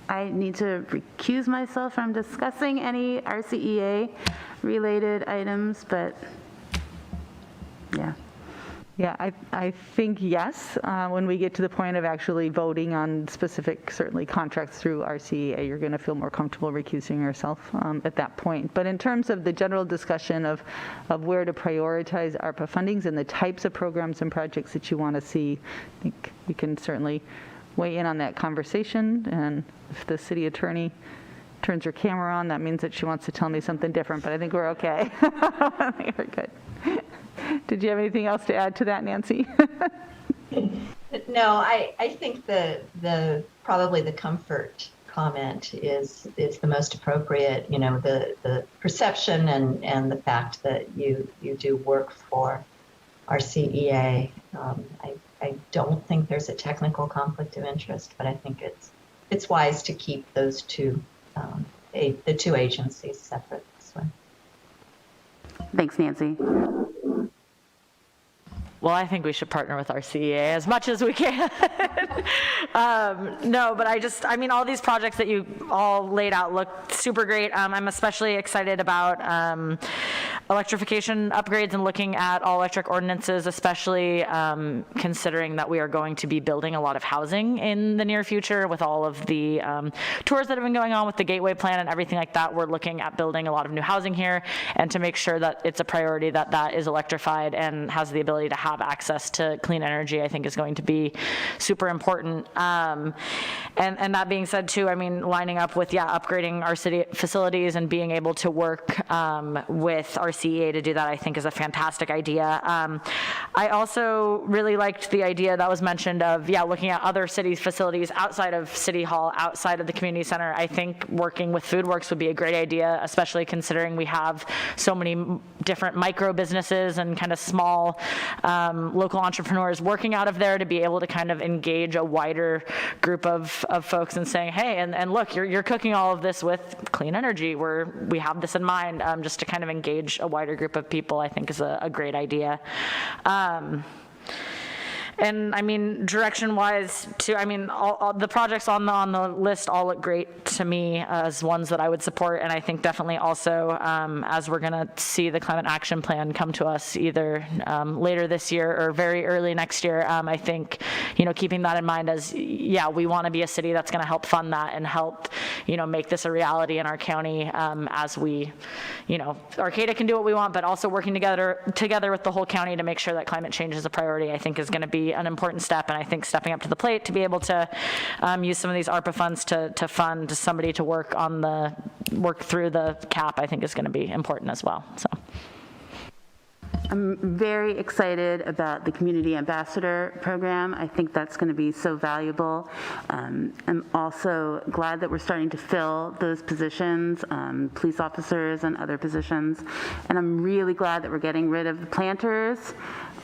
I need to recuse myself from discussing any RCEA-related items, but yeah. Yeah, I think yes. When we get to the point of actually voting on specific, certainly contracts through RCEA, you're going to feel more comfortable recusing yourself at that point. But in terms of the general discussion of where to prioritize ARPA fundings and the types of programs and projects that you want to see, I think you can certainly weigh in on that conversation. And if the city attorney turns her camera on, that means that she wants to tell me something different, but I think we're okay. I think we're good. Did you have anything else to add to that, Nancy? No, I think the probably the comfort comment is the most appropriate. You know, the perception and the fact that you do work for our CEA. I don't think there's a technical conflict of interest, but I think it's wise to keep those two the two agencies separate this way. Thanks, Nancy. Well, I think we should partner with our CEA as much as we can. No, but I mean, all these projects that you all laid out look super great. I'm especially excited about electrification upgrades and looking at all electric ordinances, especially considering that we are going to be building a lot of housing in the near future with all of the tours that have been going on with the Gateway Plan and everything like that. We're looking at building a lot of new housing here, and to make sure that it's a priority that that is electrified and has the ability to have access to clean energy, I think is going to be super important. And that being said too, I mean, lining up with, upgrading our city facilities and being able to work with our CEA to do that, I think is a fantastic idea. I also really liked the idea that was mentioned of, looking at other cities' facilities outside of City Hall, outside of the community center. I think working with FoodWorks would be a great idea, especially considering we have so many different micro businesses and kind of small local entrepreneurs working out of there, to be able to kind of engage a wider group of folks and saying, hey, and look, you're cooking all of this with clean energy, we have this in mind, just to kind of engage a wider group of people, I think is a great idea. And I mean, direction-wise, too, I mean, all the projects on the list all look great to me as ones that I would support. And I think definitely also, as we're going to see the Climate Action Plan come to us either later this year or very early next year, I think, keeping that in mind as, we want to be a city that's going to help fund that and help, make this a reality in our county, as we, Arcata can do what we want, but also working together with the whole county to make sure that climate change is a priority, I think is going to be an important step. And I think stepping up to the plate to be able to use some of these ARPA funds to fund somebody to work through the cap, I think is going to be important as well. So I'm very excited about the Community Ambassador Program. I think that's going to be so valuable. I'm also glad that we're starting to fill those positions, police officers and other positions. And I'm really glad that we're getting rid of the planters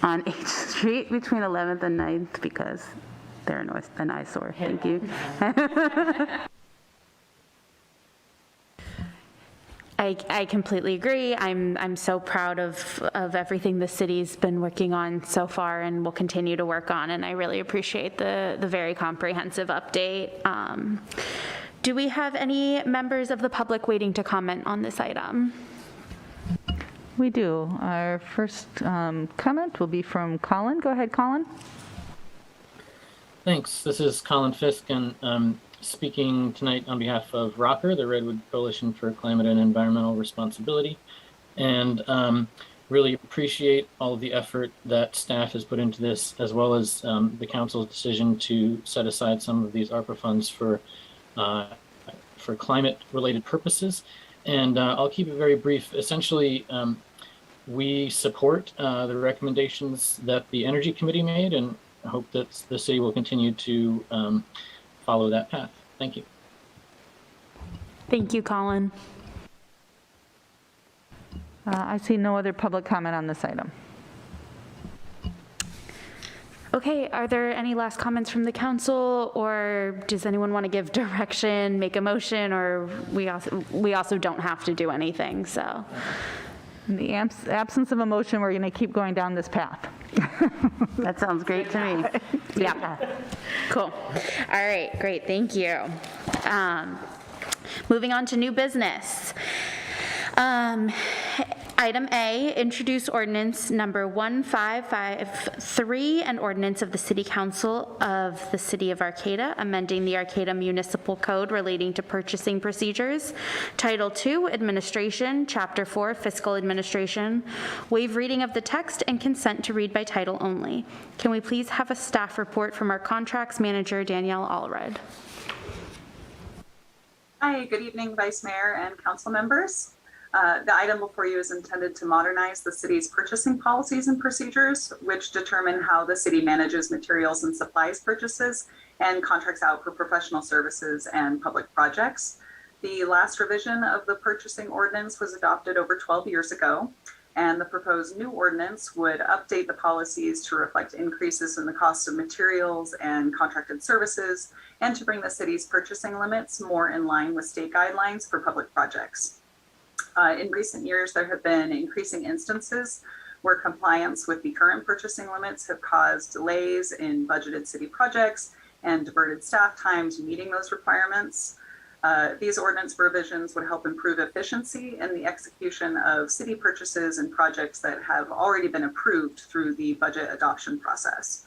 on H Street between 11th and 9th, because they're an eyesore. Thank you. I completely agree. I'm so proud of everything the city's been working on so far and will continue to work on, and I really appreciate the very comprehensive update. Do we have any members of the public waiting to comment on this item? We do. Our first comment will be from Colin. Go ahead, Colin. Thanks. This is Colin Fisk, and speaking tonight on behalf of ROCKER, the Redwood Coalition for Climate and Environmental Responsibility, and really appreciate all of the effort that staff has put into this, as well as the council's decision to set aside some of these ARPA funds for climate-related purposes. And I'll keep it very brief. Essentially, we support the recommendations that the Energy Committee made, and hope that the city will continue to follow that path. Thank you. Thank you, Colin. I see no other public comment on this item. Okay, are there any last comments from the council, or does anyone want to give direction, make a motion, or we also don't have to do anything, so. In the absence of a motion, we're going to keep going down this path. That sounds great to me. Yeah, cool. All right, great, thank you. Moving on to new business. Item A, introduce ordinance number 1553, an ordinance of the City Council of the City of Arcata, amending the Arcata Municipal Code relating to purchasing procedures, Title II, Administration, Chapter 4, Fiscal Administration, waive reading of the text and consent to read by title only. Can we please have a staff report from our contracts manager, Danielle Allred? Hi, good evening, Vice Mayor and council members. The item before you is intended to modernize the city's purchasing policies and procedures, which determine how the city manages materials and supplies purchases and contracts out for professional services and public projects. The last revision of the purchasing ordinance was adopted over 12 years ago, and the proposed new ordinance would update the policies to reflect increases in the cost of materials and contracted services, and to bring the city's purchasing limits more in line with state guidelines for public projects. In recent years, there have been increasing instances where compliance with the current purchasing limits have caused delays in budgeted city projects and diverted staff time to meeting those requirements. These ordinance revisions would help improve efficiency in the execution of city purchases and projects that have already been approved through the budget adoption process.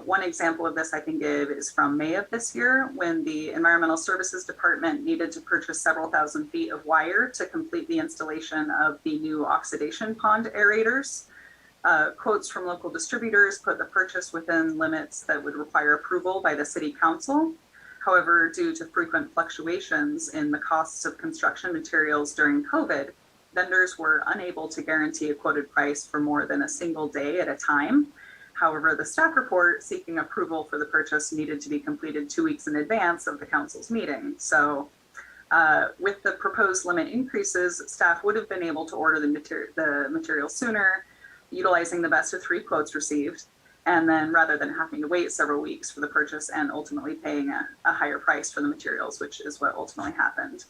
One example of this I can give is from May of this year, when the Environmental Services Department needed to purchase several thousand feet of wire to complete the installation of the new oxidation pond aerators. Quotes from local distributors put the purchase within limits that would require approval by the City Council. However, due to frequent fluctuations in the costs of construction materials during COVID, vendors were unable to guarantee a quoted price for more than a single day at a time. However, the staff report seeking approval for the purchase needed to be completed 2 weeks in advance of the council's meeting. So with the proposed limit increases, staff would have been able to order the material sooner, utilizing the best of 3 quotes received, and then rather than having to wait several weeks for the purchase and ultimately paying a higher price for the materials, which is what ultimately happened.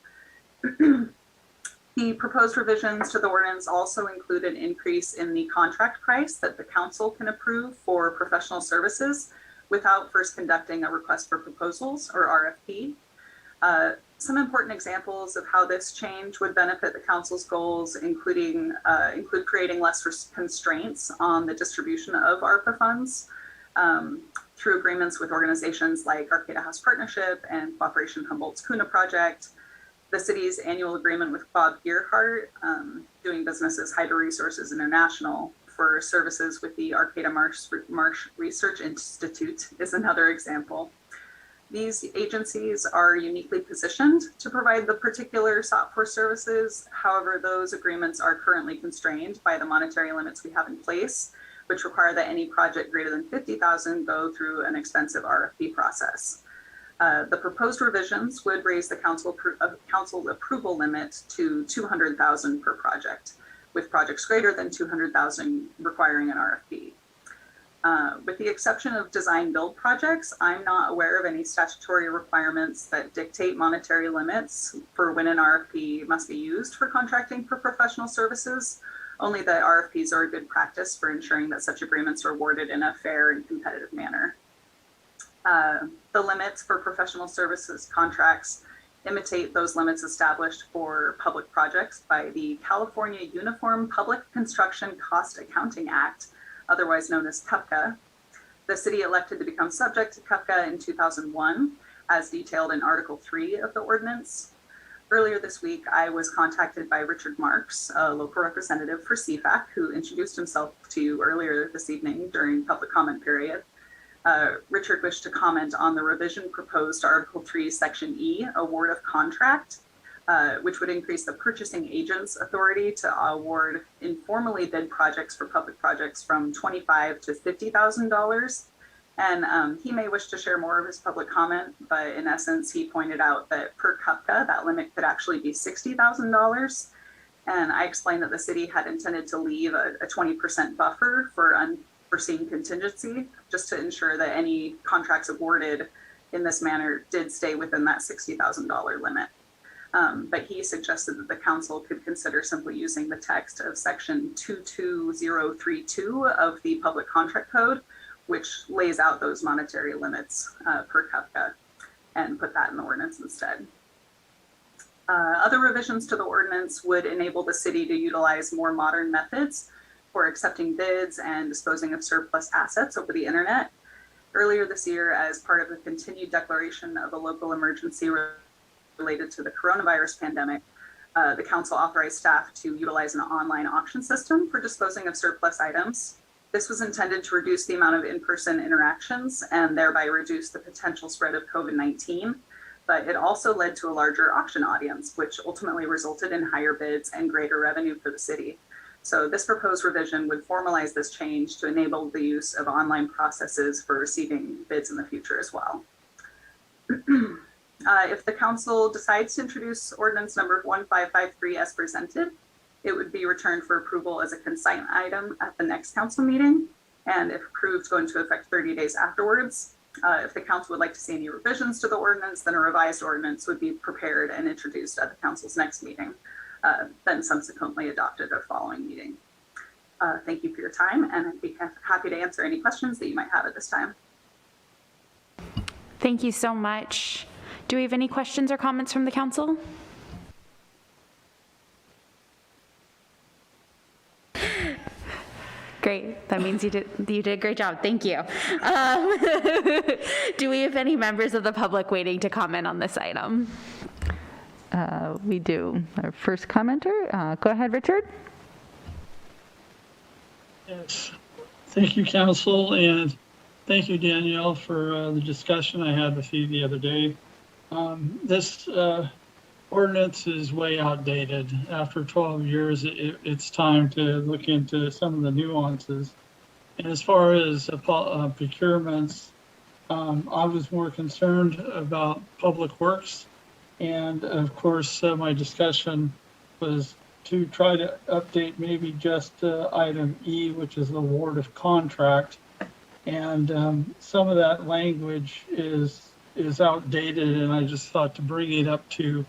The proposed revisions to the ordinance also include an increase in the contract price that the council can approve for professional services without first conducting a request for proposals or RFP. Some important examples of how this change would benefit the council's goals include creating less constraints on the distribution of ARPA funds through agreements with organizations like Arcata House Partnership and Cooperation Humboldt's Kuna Project, the city's annual agreement with Bob Gearhart, doing business as Hydro Resources International for services with the Arcata Marsh Research Institute is another example. These agencies are uniquely positioned to provide the particular sought-for services. However, those agreements are currently constrained by the monetary limits we have in place, which require that any project greater than $50,000 go through an expensive RFP process. The proposed revisions would raise the council approval limit to $200,000 per project, with projects greater than $200,000 requiring an RFP. With the exception of design build projects, I'm not aware of any statutory requirements that dictate monetary limits for when an RFP must be used for contracting for professional services. Only that RFPs are a good practice for ensuring that such agreements are awarded in a fair and competitive manner. The limits for professional services contracts imitate those limits established for public projects by the California Uniform Public Construction Cost Accounting Act, otherwise known as CUPCA. The city elected to become subject to CUPCA in 2001, as detailed in Article 3 of the ordinance. Earlier this week, I was contacted by Richard Marks, a local representative for CFAC, who introduced himself to you earlier this evening during public comment period. Richard wished to comment on the revision proposed to Article 3, Section E, Award of Contract, which would increase the purchasing agent's authority to award informally bid projects for public projects from $25,000 to $50,000. And he may wish to share more of his public comment, but in essence, he pointed out that per CUPCA, that limit could actually be $60,000. And I explained that the city had intended to leave a 20% buffer for unforeseen contingency, just to ensure that any contracts awarded in this manner did stay within that $60,000 limit. But he suggested that the council could consider simply using the text of section 22032 of the Public Contract Code, which lays out those monetary limits per CUPCA, and put that in the ordinance instead. Other revisions to the ordinance would enable the city to utilize more modern methods for accepting bids and disposing of surplus assets over the internet. Earlier this year, as part of the continued declaration of a local emergency related to the coronavirus pandemic, the council authorized staff to utilize an online auction system for disposing of surplus items. This was intended to reduce the amount of in-person interactions and thereby reduce the potential spread of COVID-19, but it also led to a larger auction audience, which ultimately resulted in higher bids and greater revenue for the city. So this proposed revision would formalize this change to enable the use of online processes for receiving bids in the future as well. If the council decides to introduce ordinance number 1553 as presented, it would be returned for approval as a consent item at the next council meeting, and if approved, go into effect 30 days afterwards. If the council would like to see any revisions to the ordinance, then a revised ordinance would be prepared and introduced at the council's next meeting, then subsequently adopted at a following meeting. Thank you for your time, and I'd be happy to answer any questions that you might have at this time. Thank you so much. Do we have any questions or comments from the council? Great. That means you did a great job. Thank you. Do we have any members of the public waiting to comment on this item? We do. Our first commenter. Go ahead, Richard. Yes. Thank you, council, and thank you, Danielle, for the discussion I had with you the other day. This ordinance is way outdated. After 12 years, it's time to look into some of the nuances. And as far as procurements, I was more concerned about public works. And of course, my discussion was to try to update maybe just item E, which is the award of contract. And some of that language is outdated, and I just thought to bring it up to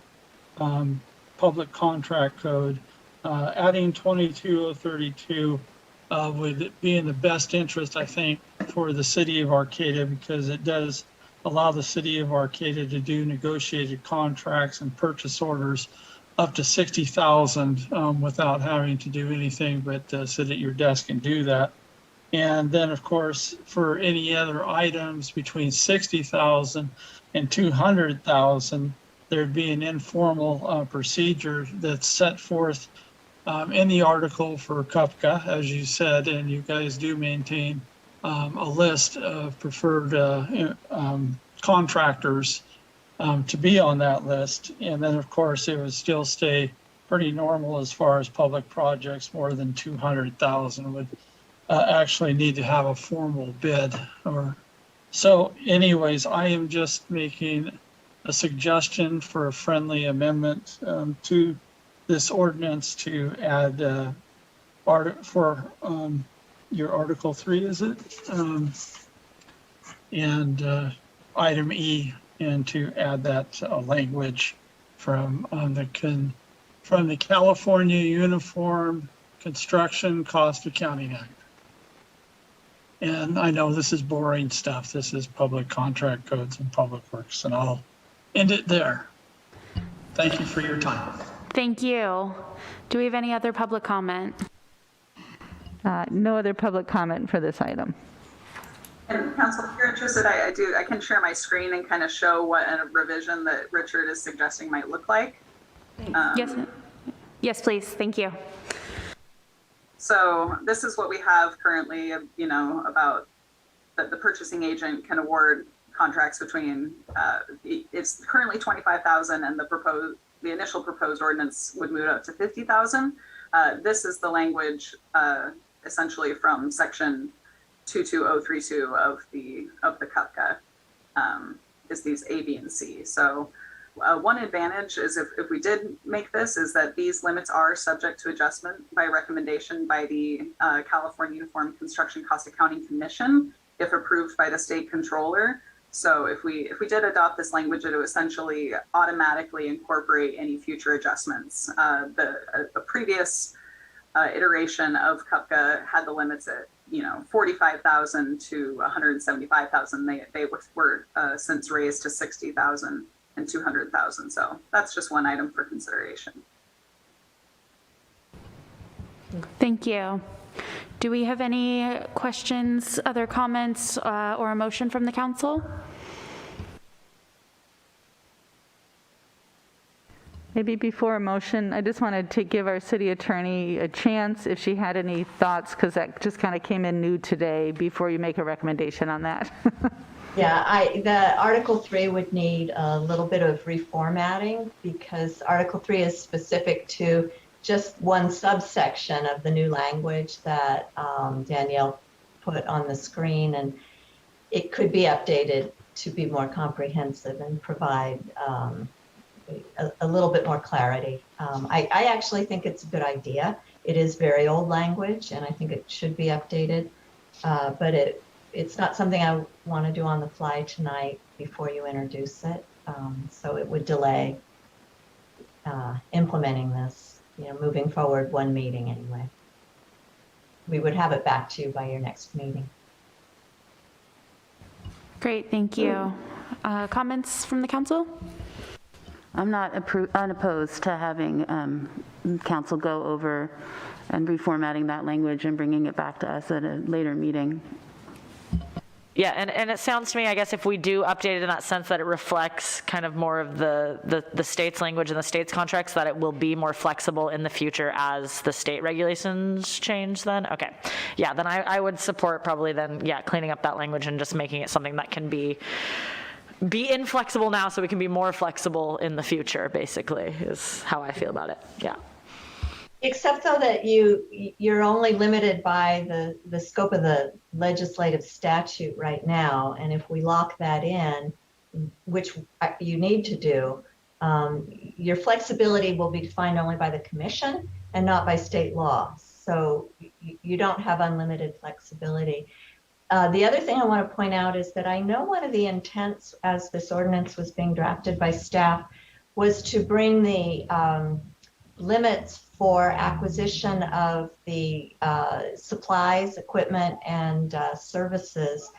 public contract code. Adding 22032 would be in the best interest, I think, for the city of Arcata, because it does allow the city of Arcata to do negotiated contracts and purchase orders up to $60,000 without having to do anything but sit at your desk and do that. And then, of course, for any other items between $60,000 and $200,000, there'd be an informal procedure that's set forth in the article for CUPCA, as you said, and you guys do maintain a list of preferred contractors to be on that list. And then, of course, it would still stay pretty normal as far as public projects. More than 200,000 would actually need to have a formal bid. So anyways, I am just making a suggestion for a friendly amendment to this ordinance to add your Article 3, is it? And item E, and to add that language from the California Uniform Construction Cost Accounting Act. And I know this is boring stuff. This is public contract codes and public works, and I'll end it there. Thank you for your time. Thank you. Do we have any other public comment? No other public comment for this item. And Council, if you're interested, I can share my screen and kind of show what a revision that Richard is suggesting might look like. Yes, please. Thank you. So this is what we have currently, about the purchasing agent can award contracts between, it's currently 25,000 and the initial proposed ordinance would move up to 50,000. This is the language essentially from section 22032 of the CUPCA, is these A, B, and C. So one advantage is if we did make this is that these limits are subject to adjustment by recommendation by the California Uniform Construction Cost Accounting Commission, if approved by the state controller. So if we did adopt this language, it would essentially automatically incorporate any future adjustments. The previous iteration of CUPCA had the limits at 45,000 to 175,000. They were since raised to 60,000 and 200,000. So that's just one item for consideration. Thank you. Do we have any questions, other comments, or a motion from the council? Maybe before a motion, I just wanted to give our city attorney a chance if she had any thoughts, because that just kind of came in new today, before you make a recommendation on that. Yeah, the Article 3 would need a little bit of reformatting, because Article 3 is specific to just one subsection of the new language that Danielle put on the screen, and it could be updated to be more comprehensive and provide a little bit more clarity. I actually think it's a good idea. It is very old language, and I think it should be updated, but it's not something I want to do on the fly tonight before you introduce it. So it would delay implementing this, moving forward one meeting anyway. We would have it back to you by your next meeting. Great, thank you. Comments from the council? I'm not unopposed to having council go over and reformatting that language and bringing it back to us at a later meeting. Yeah, and it sounds to me, I guess, if we do update it in that sense that it reflects kind of more of the state's language and the state's contracts, that it will be more flexible in the future as the state regulations change then? Okay. Yeah, then I would support probably then, cleaning up that language and just making it something that can be inflexible now so we can be more flexible in the future, basically, is how I feel about it. Yeah. Except though that you're only limited by the scope of the legislative statute right now, and if we lock that in, which you need to do, your flexibility will be defined only by the commission and not by state law. So you don't have unlimited flexibility. The other thing I want to point out is that I know one of the intents as this ordinance was being drafted by staff was to bring the limits for acquisition of the supplies, equipment, and services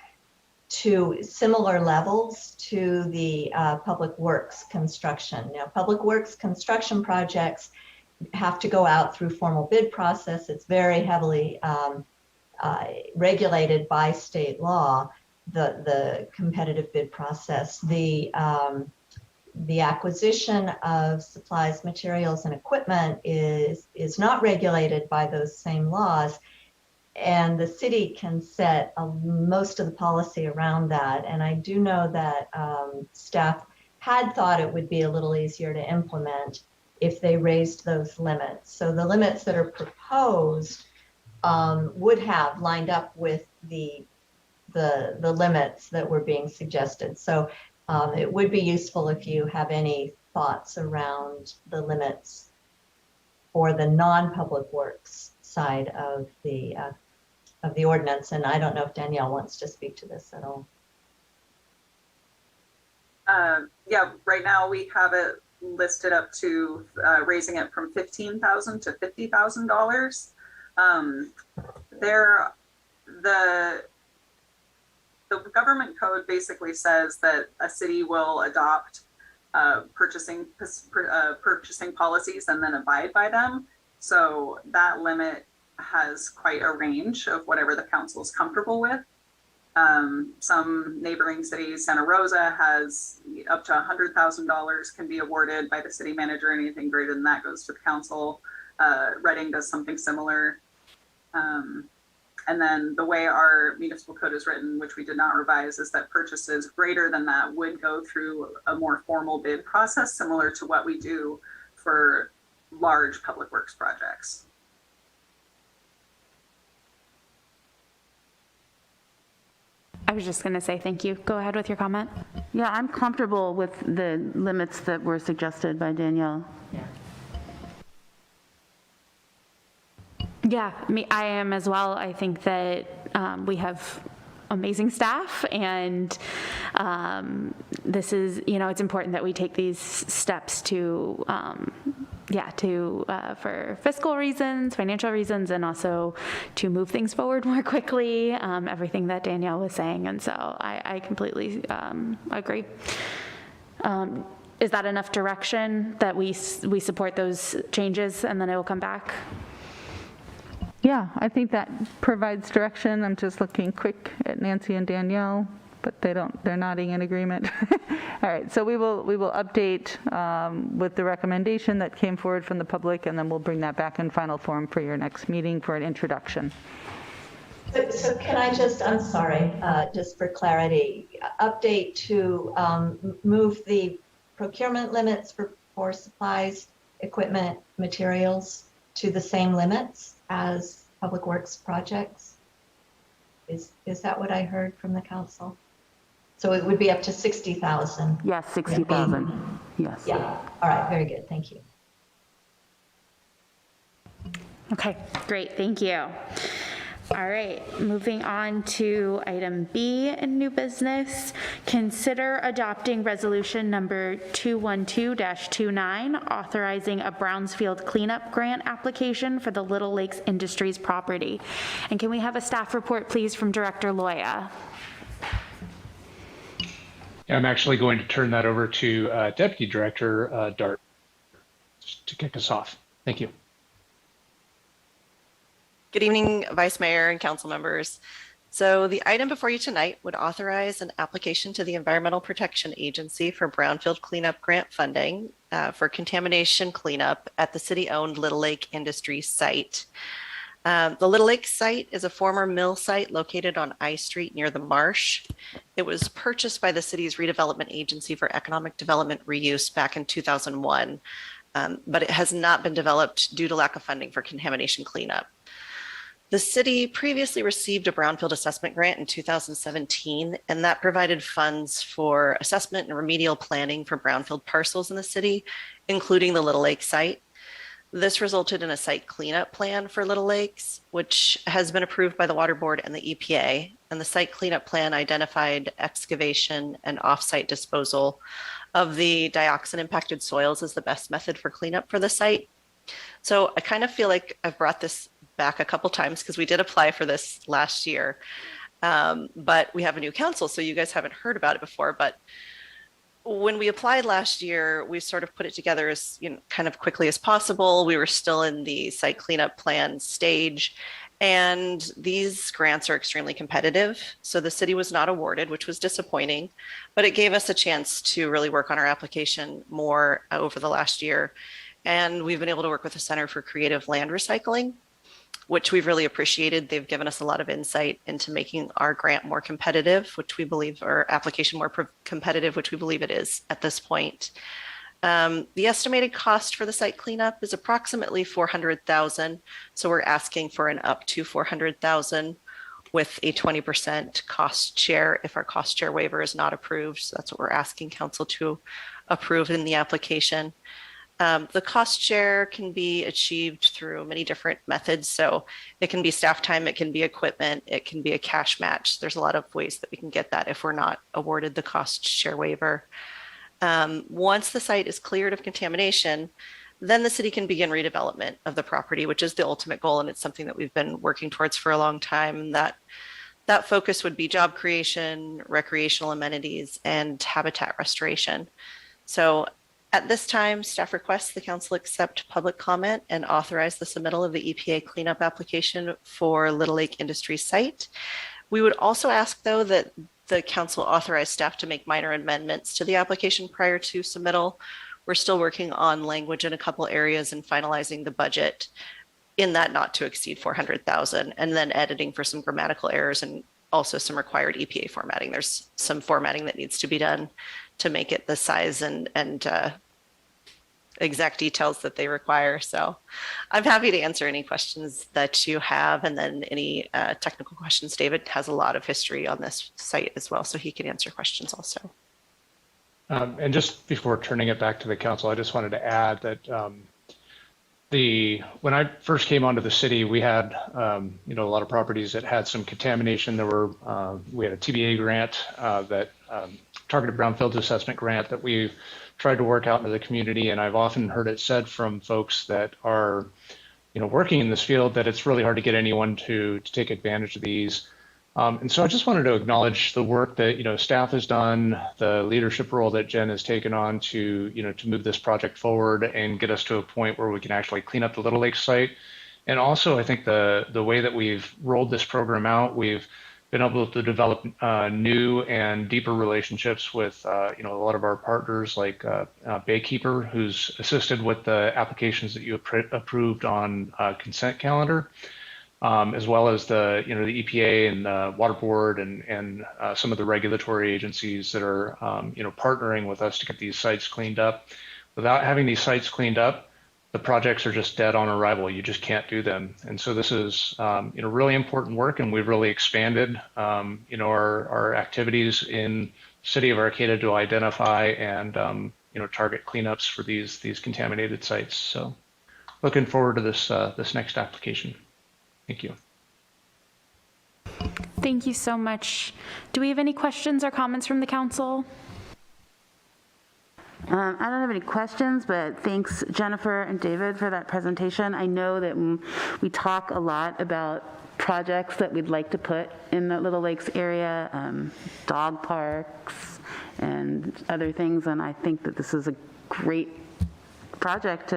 to similar levels to the public works construction. Now, public works construction projects have to go out through formal bid process. It's very heavily regulated by state law, the competitive bid process. The acquisition of supplies, materials, and equipment is not regulated by those same laws, and the city can set most of the policy around that. And I do know that staff had thought it would be a little easier to implement if they raised those limits. So the limits that are proposed would have lined up with the limits that were being suggested. So it would be useful if you have any thoughts around the limits for the non-public works side of the the ordinance. And I don't know if Danielle wants to speak to this at all. Yeah, right now we have it listed up to raising it from $15,000 to $50,000. The government code basically says that a city will adopt purchasing policies and then abide by them. So that limit has quite a range of whatever the council is comfortable with. Some neighboring cities, Santa Rosa has up to $100,000 can be awarded by the city manager. Anything greater than that goes to the council. Reading does something similar. And then the way our municipal code is written, which we did not revise, is that purchases greater than that would go through a more formal bid process, similar to what we do for large public works projects. I was just going to say thank you. Go ahead with your comment. Yeah, I'm comfortable with the limits that were suggested by Danielle. Yeah, I am as well. I think that we have amazing staff, and this is, it's important that we take these steps to, for fiscal reasons, financial reasons, and also to move things forward more quickly, everything that Danielle was saying, and so I completely agree. Is that enough direction that we support those changes and then it will come back? Yeah, I think that provides direction. I'm just looking quick at Nancy and Danielle, but they're nodding in agreement. All right, so we will update with the recommendation that came forward from the public, and then we'll bring that back in final form for your next meeting for an introduction. So can I just, I'm sorry, just for clarity, update to move the procurement limits for supplies, equipment, materials to the same limits as public works projects? Is that what I heard from the council? So it would be up to 60,000. Yes, 60,000. Yes. Yeah. All right. Very good. Thank you. Okay, great. Thank you. All right, moving on to item B in new business. Consider adopting resolution number 212-29, authorizing a Brownfield cleanup grant application for the Little Lakes Industries property. And can we have a staff report, please, from Director Loya? Yeah, I'm actually going to turn that over to Deputy Director Dart to kick us off. Thank you. Good evening, Vice Mayor and council members. So the item before you tonight would authorize an application to the Environmental Protection Agency for Brownfield cleanup grant funding for contamination cleanup at the city-owned Little Lake Industries site. The Little Lake site is a former mill site located on I Street near the marsh. It was purchased by the city's redevelopment agency for economic development reuse back in 2001, but it has not been developed due to lack of funding for contamination cleanup. The city previously received a Brownfield assessment grant in 2017, and that provided funds for assessment and remedial planning for Brownfield parcels in the city, including the Little Lake site. This resulted in a site cleanup plan for Little Lakes, which has been approved by the Water Board and the EPA. And the site cleanup plan identified excavation and offsite disposal of the dioxin impacted soils as the best method for cleanup for the site. So I kind of feel like I've brought this back a couple times because we did apply for this last year, but we have a new council, so you guys haven't heard about it before. But when we applied last year, we sort of put it together as kind of quickly as possible. We were still in the site cleanup plan stage, and these grants are extremely competitive. So the city was not awarded, which was disappointing, but it gave us a chance to really work on our application more over the last year. And we've been able to work with the Center for Creative Land Recycling, which we've really appreciated. They've given us a lot of insight into making our grant more competitive, which we believe, or application more competitive, which we believe it is at this point. The estimated cost for the site cleanup is approximately $400,000. So we're asking for an up to $400,000 with a 20% cost share if our cost share waiver is not approved. So that's what we're asking council to approve in the application. The cost share can be achieved through many different methods. So it can be staff time, it can be equipment, it can be a cash match. There's a lot of ways that we can get that if we're not awarded the cost share waiver. Once the site is cleared of contamination, then the city can begin redevelopment of the property, which is the ultimate goal. And it's something that we've been working towards for a long time. That focus would be job creation, recreational amenities, and habitat restoration. So at this time, staff requests the council accept public comment and authorize the submittal of the EPA cleanup application for Little Lake Industry Site. We would also ask, though, that the council authorize staff to make minor amendments to the application prior to submittal. We're still working on language in a couple areas and finalizing the budget in that not to exceed 400,000, and then editing for some grammatical errors and also some required EPA formatting. There's some formatting that needs to be done to make it the size and exact details that they require. So I'm happy to answer any questions that you have, and then any technical questions. David has a lot of history on this site as well, so he can answer questions also. And just before turning it back to the council, I just wanted to add that when I first came onto the city, we had a lot of properties that had some contamination. We had a TBA grant that targeted brownfield assessment grant that we tried to work out into the community, and I've often heard it said from folks that are working in this field that it's really hard to get anyone to take advantage of these. And so I just wanted to acknowledge the work that staff has done, the leadership role that Jen has taken on to move this project forward and get us to a point where we can actually clean up the Little Lake site. And also, I think the way that we've rolled this program out, we've been able to develop new and deeper relationships with a lot of our partners, like Baykeeper, who's assisted with the applications that you approved on consent calendar. As well as the EPA and the Water Board and some of the regulatory agencies that are partnering with us to get these sites cleaned up. Without having these sites cleaned up, the projects are just dead on arrival. You just can't do them. And so this is really important work, and we've really expanded our activities in the city of Arcata to identify and target cleanups for these contaminated sites. So looking forward to this next application. Thank you. Thank you so much. Do we have any questions or comments from the council? I don't have any questions, but thanks, Jennifer and David, for that presentation. I know that we talk a lot about projects that we'd like to put in the Little Lakes area, dog parks and other things, and I think that this is a great project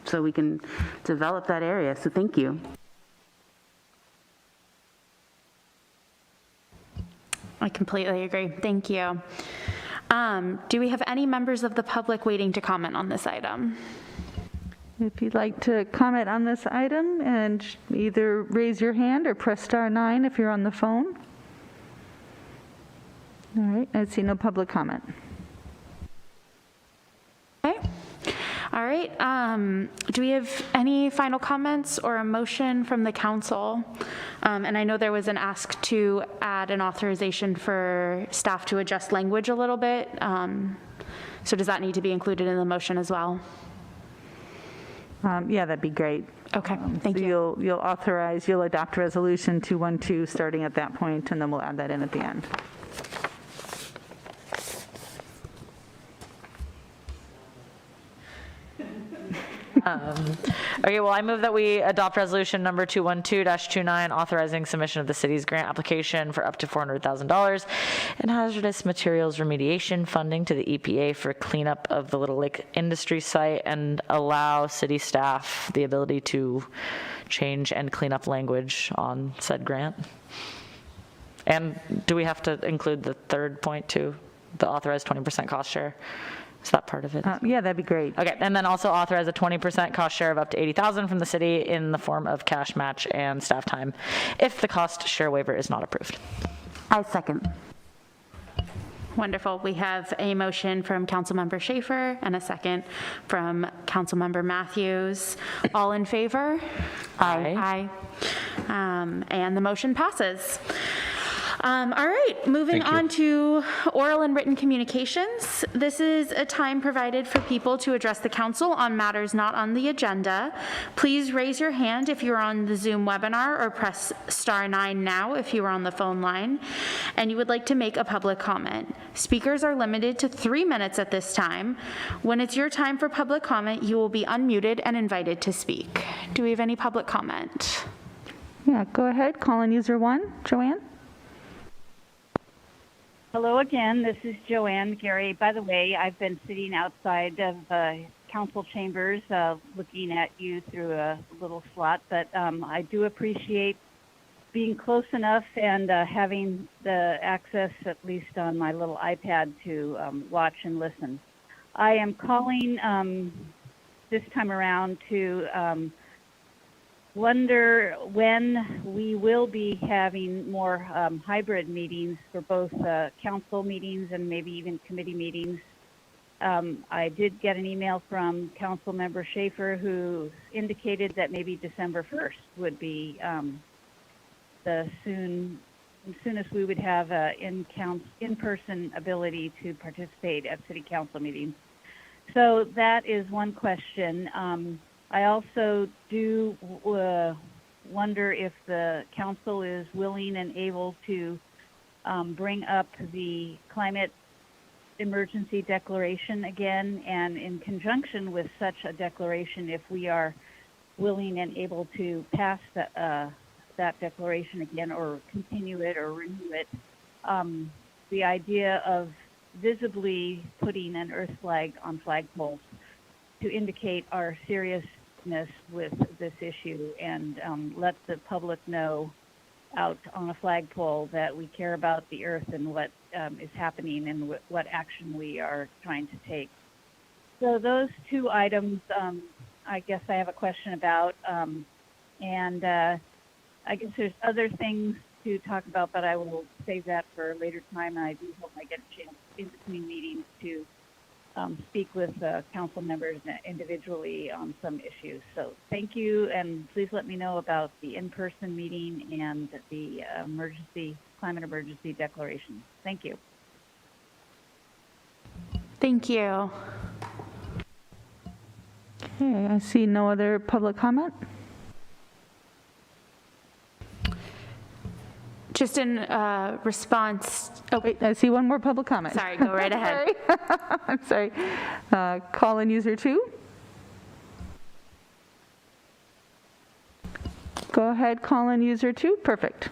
so we can develop that area, so thank you. I completely agree. Thank you. Do we have any members of the public waiting to comment on this item? If you'd like to comment on this item, and either raise your hand or press *9 if you're on the phone. All right, I see no public comment. Okay. All right. Do we have any final comments or a motion from the council? And I know there was an ask to add an authorization for staff to adjust language a little bit. So does that need to be included in the motion as well? Yeah, that'd be great. Okay, thank you. You'll adopt resolution 212 starting at that point, and then we'll add that in at the end. Okay, well, I move that we adopt resolution number 212-29, authorizing submission of the city's grant application for up to $400,000 in hazardous materials remediation funding to the EPA for cleanup of the Little Lake Industry Site, and allow city staff the ability to change and clean up language on said grant. And do we have to include the third point too, the authorized 20% cost share? Is that part of it? Yeah, that'd be great. Okay, and then also authorize a 20% cost share of up to $80,000 from the city in the form of cash match and staff time if the cost share waiver is not approved. I second. Wonderful. We have a motion from Councilmember Schaefer and a second from Councilmember Matthews. All in favor? Aye. Aye. And the motion passes. All right, moving Thank you. on to oral and written communications. This is a time provided for people to address the council on matters not on the agenda. Please raise your hand if you're on the Zoom webinar, or press *9 now if you are on the phone line and you would like to make a public comment. Speakers are limited to 3 minutes at this time. When it's your time for public comment, you will be unmuted and invited to speak. Do we have any public comment? Yeah, go ahead. Call-in user 1, Joanne. Hello again, this is Joanne Gary. By the way, I've been sitting outside of council chambers looking at you through a little slot, but I do appreciate being close enough and having the access, at least on my little iPad, to watch and listen. I am calling this time around to wonder when we will be having more hybrid meetings for both council meetings and maybe even committee meetings. I did get an email from Council Member Schaefer, who indicated that maybe December 1st would be the soonest we would have in-person ability to participate at city council meetings. So that is one question. I also do wonder if the council is willing and able to bring up the climate emergency declaration again, and in conjunction with such a declaration, if we are willing and able to pass that declaration again, or continue it or renew it. The idea of visibly putting an earth flag on flagpoles to indicate our seriousness with this issue, and let the public know out on a flagpole that we care about the earth and what is happening and what action we are trying to take. So those two items, I guess I have a question about, and I guess there's other things to talk about, but I will save that for a later time, and I do hope I get a chance in between meetings to speak with council members individually on some issues. So thank you, and please let me know about the in-person meeting and the climate emergency declaration. Thank you. Thank you. Okay, I see no other public comment. Just in response. Oh, wait, I see one more public comment. Sorry, go right ahead. I'm sorry. Call-in user 2. Go ahead, call-in user 2. Perfect.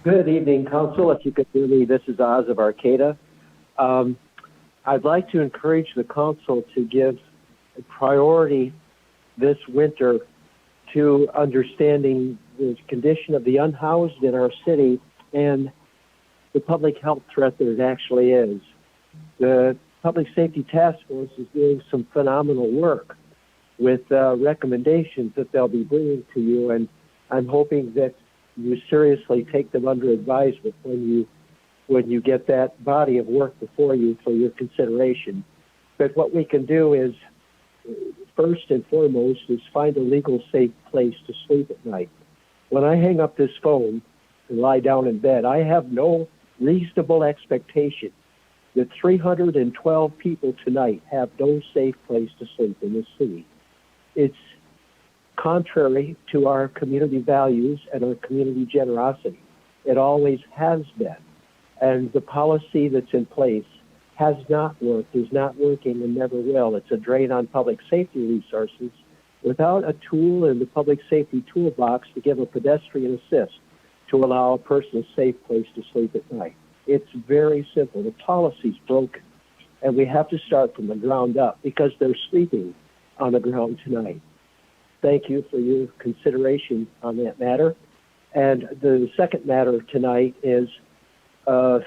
Good evening, Council. If you could hear me, this is Oz of Arcata. I'd like to encourage the Council to give priority this winter to understanding the condition of the unhoused in our city and the public health threat that it actually is. The Public Safety Task Force is doing some phenomenal work with recommendations that they'll be bringing to you, and I'm hoping that you seriously take them under advisement when you get that body of work before you for your consideration. But what we can do is, first and foremost, is find a legal safe place to sleep at night. When I hang up this phone and lie down in bed, I have no reasonable expectation that 312 people tonight have no safe place to sleep in this city. It's contrary to our community values and our community generosity. It always has been. And the policy that's in place has not worked, is not working, and never will. It's a drain on public safety resources without a tool in the public safety toolbox to give a pedestrian assist to allow a person a safe place to sleep at night. It's very simple. The policy's broken, and we have to start from the ground up because they're sleeping on the ground tonight. Thank you for your consideration on that matter. And the second matter tonight is a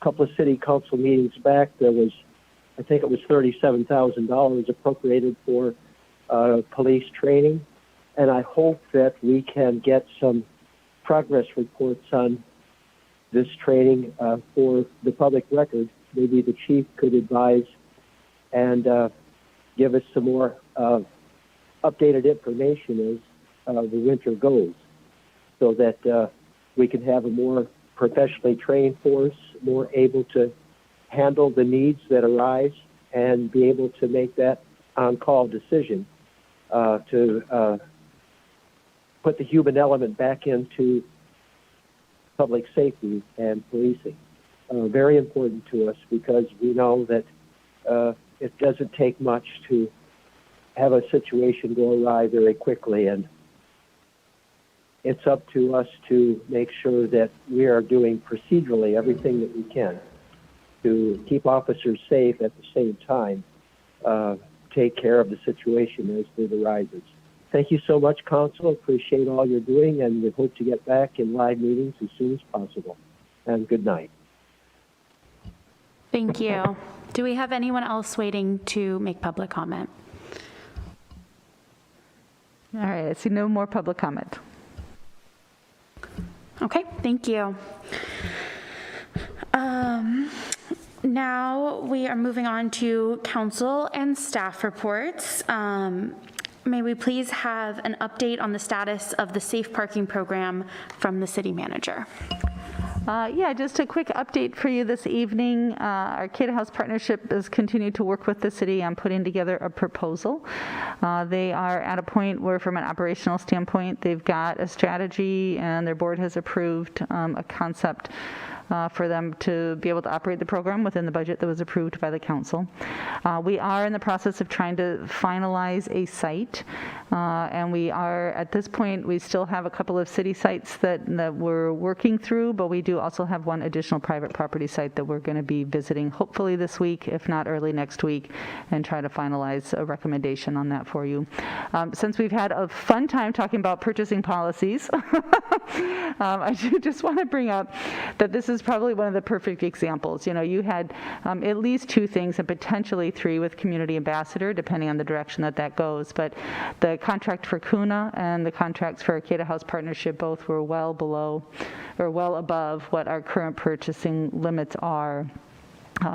couple of city council meetings back, there was, I think it was $37,000 appropriated for police training. And I hope that we can get some progress reports on this training for the public record. Maybe the chief could advise and give us some more updated information as the winter goes, so that we can have a more professionally trained force, more able to handle the needs that arise and be able to make that on-call decision to put the human element back into public safety and policing. Very important to us because we know that it doesn't take much to have a situation go awry very quickly, and it's up to us to make sure that we are doing procedurally everything that we can to keep officers safe at the same time, take care of the situation as it arises. Thank you so much, Council. Appreciate all you're doing, and we hope to get back in live meetings as soon as possible. And good night. Thank you. Do we have anyone else waiting to make public comment? All right, I see no more public comment. Okay, thank you. Now we are moving on to council and staff reports. May we please have an update on the status of the safe parking program from the city manager? Yeah, just a quick update for you this evening. Arcata House Partnership has continued to work with the city on putting together a proposal. They are at a point where, from an operational standpoint, they've got a strategy and their board has approved a concept for them to be able to operate the program within the budget that was approved by the council. We are in the process of trying to finalize a site, and we are, at this point, we still have a couple of city sites that we're working through, but we do also have one additional private property site that we're going to be visiting hopefully this week, if not early next week, and try to finalize a recommendation on that for you. Since we've had a fun time talking about purchasing policies, I do just want to bring up that this is probably one of the perfect examples. You know, you had at least two things and potentially three with community ambassador, depending on the direction that goes. But the contract for CUNA and the contracts for Arcata House Partnership both were well below or well above what our current purchasing limits are.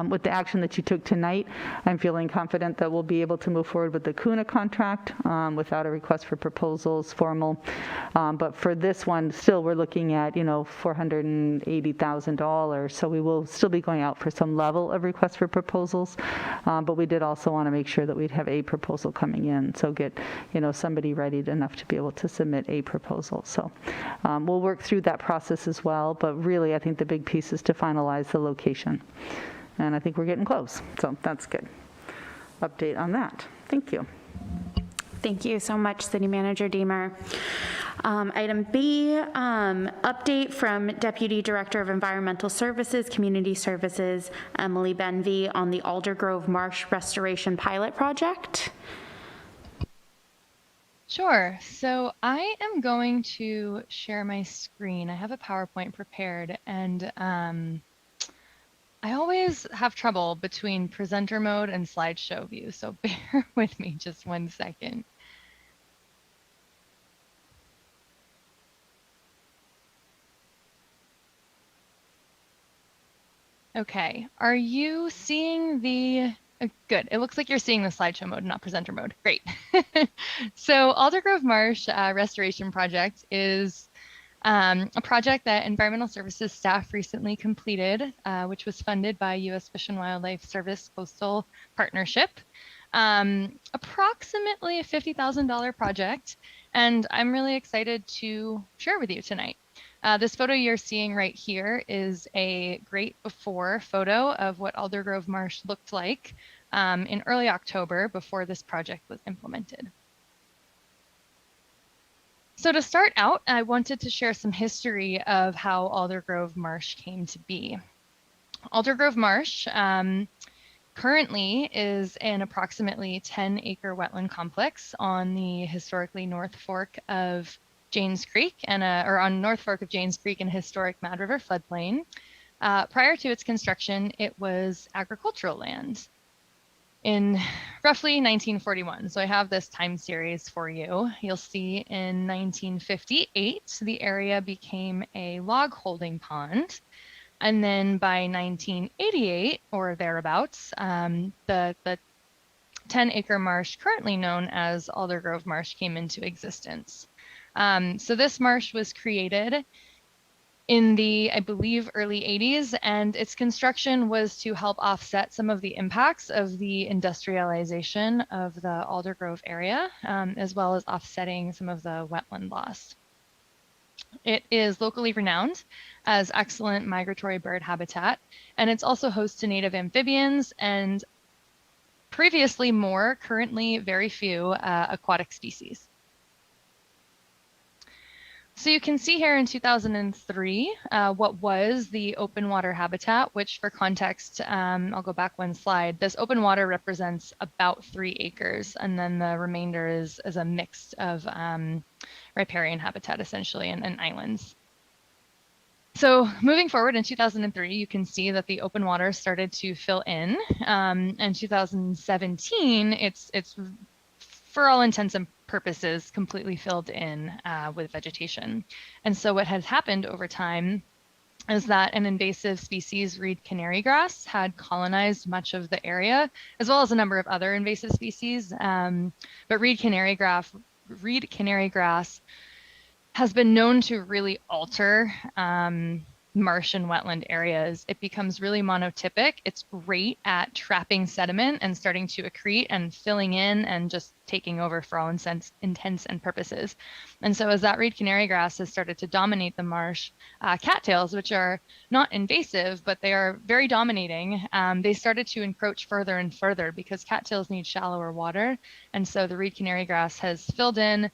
With the action that you took tonight, I'm feeling confident that we'll be able to move forward with the CUNA contract without a request for proposals formal. But for this one, still we're looking at, you know, $480,000. So we will still be going out for some level of request for proposals. But we did also want to make sure that we'd have a proposal coming in. So get, you know, somebody ready enough to be able to submit a proposal. So we'll work through that process as well. But really, I think the big piece is to finalize the location. And I think we're getting close, so that's good. Update on that. Thank you. Thank you so much, City Manager Deemer. Item B, update from Deputy Director of Environmental Services, Community Services, Emily Benvey, on the Aldergrove Marsh Restoration Pilot Project. Sure. So I am going to share my screen. I have a PowerPoint prepared, and I always have trouble between presenter mode and slideshow view, so bear with me just 1 second. Okay, are you seeing the, good, it looks like you're seeing the slideshow mode, not presenter mode, great. So Aldergrove Marsh Restoration Project is a project that Environmental Services staff recently completed, which was funded by U.S. Fish and Wildlife Service Coastal Partnership. Approximately a $50,000 project, and I'm really excited to share with you tonight. This photo you're seeing right here is a great before photo of what Aldergrove Marsh looked like in early October before this project was implemented. So to start out, I wanted to share some history of how Aldergrove Marsh came to be. Aldergrove Marsh currently is an approximately 10-acre wetland complex on the historically North Fork of Janes Creek and on North Fork of Janes Creek and historic Mad River floodplain. Prior to its construction, it was agricultural land in roughly 1941. So I have this time series for you. You'll see in 1958, the area became a log holding pond. And then by 1988 or thereabouts, the 10-acre marsh currently known as Aldergrove Marsh came into existence. So this marsh was created in the, I believe, early 80s, and its construction was to help offset some of the impacts of the industrialization of the Aldergrove area, as well as offsetting some of the wetland loss. It is locally renowned as excellent migratory bird habitat, and it's also host to native amphibians and previously more, currently very few aquatic species. So you can see here in 2003 what was the open water habitat, which for context, I'll go back one slide. This open water represents about 3 acres, and then the remainder is a mix of riparian habitat essentially and islands. So moving forward in 2003, you can see that the open water started to fill in. In 2017, it's for all intents and purposes completely filled in with vegetation. And so what has happened over time is that an invasive species, reed canary grass, had colonized much of the area, as well as a number of other invasive species. But reed canary grass has been known to really alter marsh and wetland areas. It becomes really monotypic. It's great at trapping sediment and starting to accrete and filling in and just taking over for all intents and purposes. And so as that reed canary grass has started to dominate the marsh, cattails, which are not invasive, but they are very dominating, they started to encroach further and further because cattails need shallower water. And so the reed canary grass has filled in,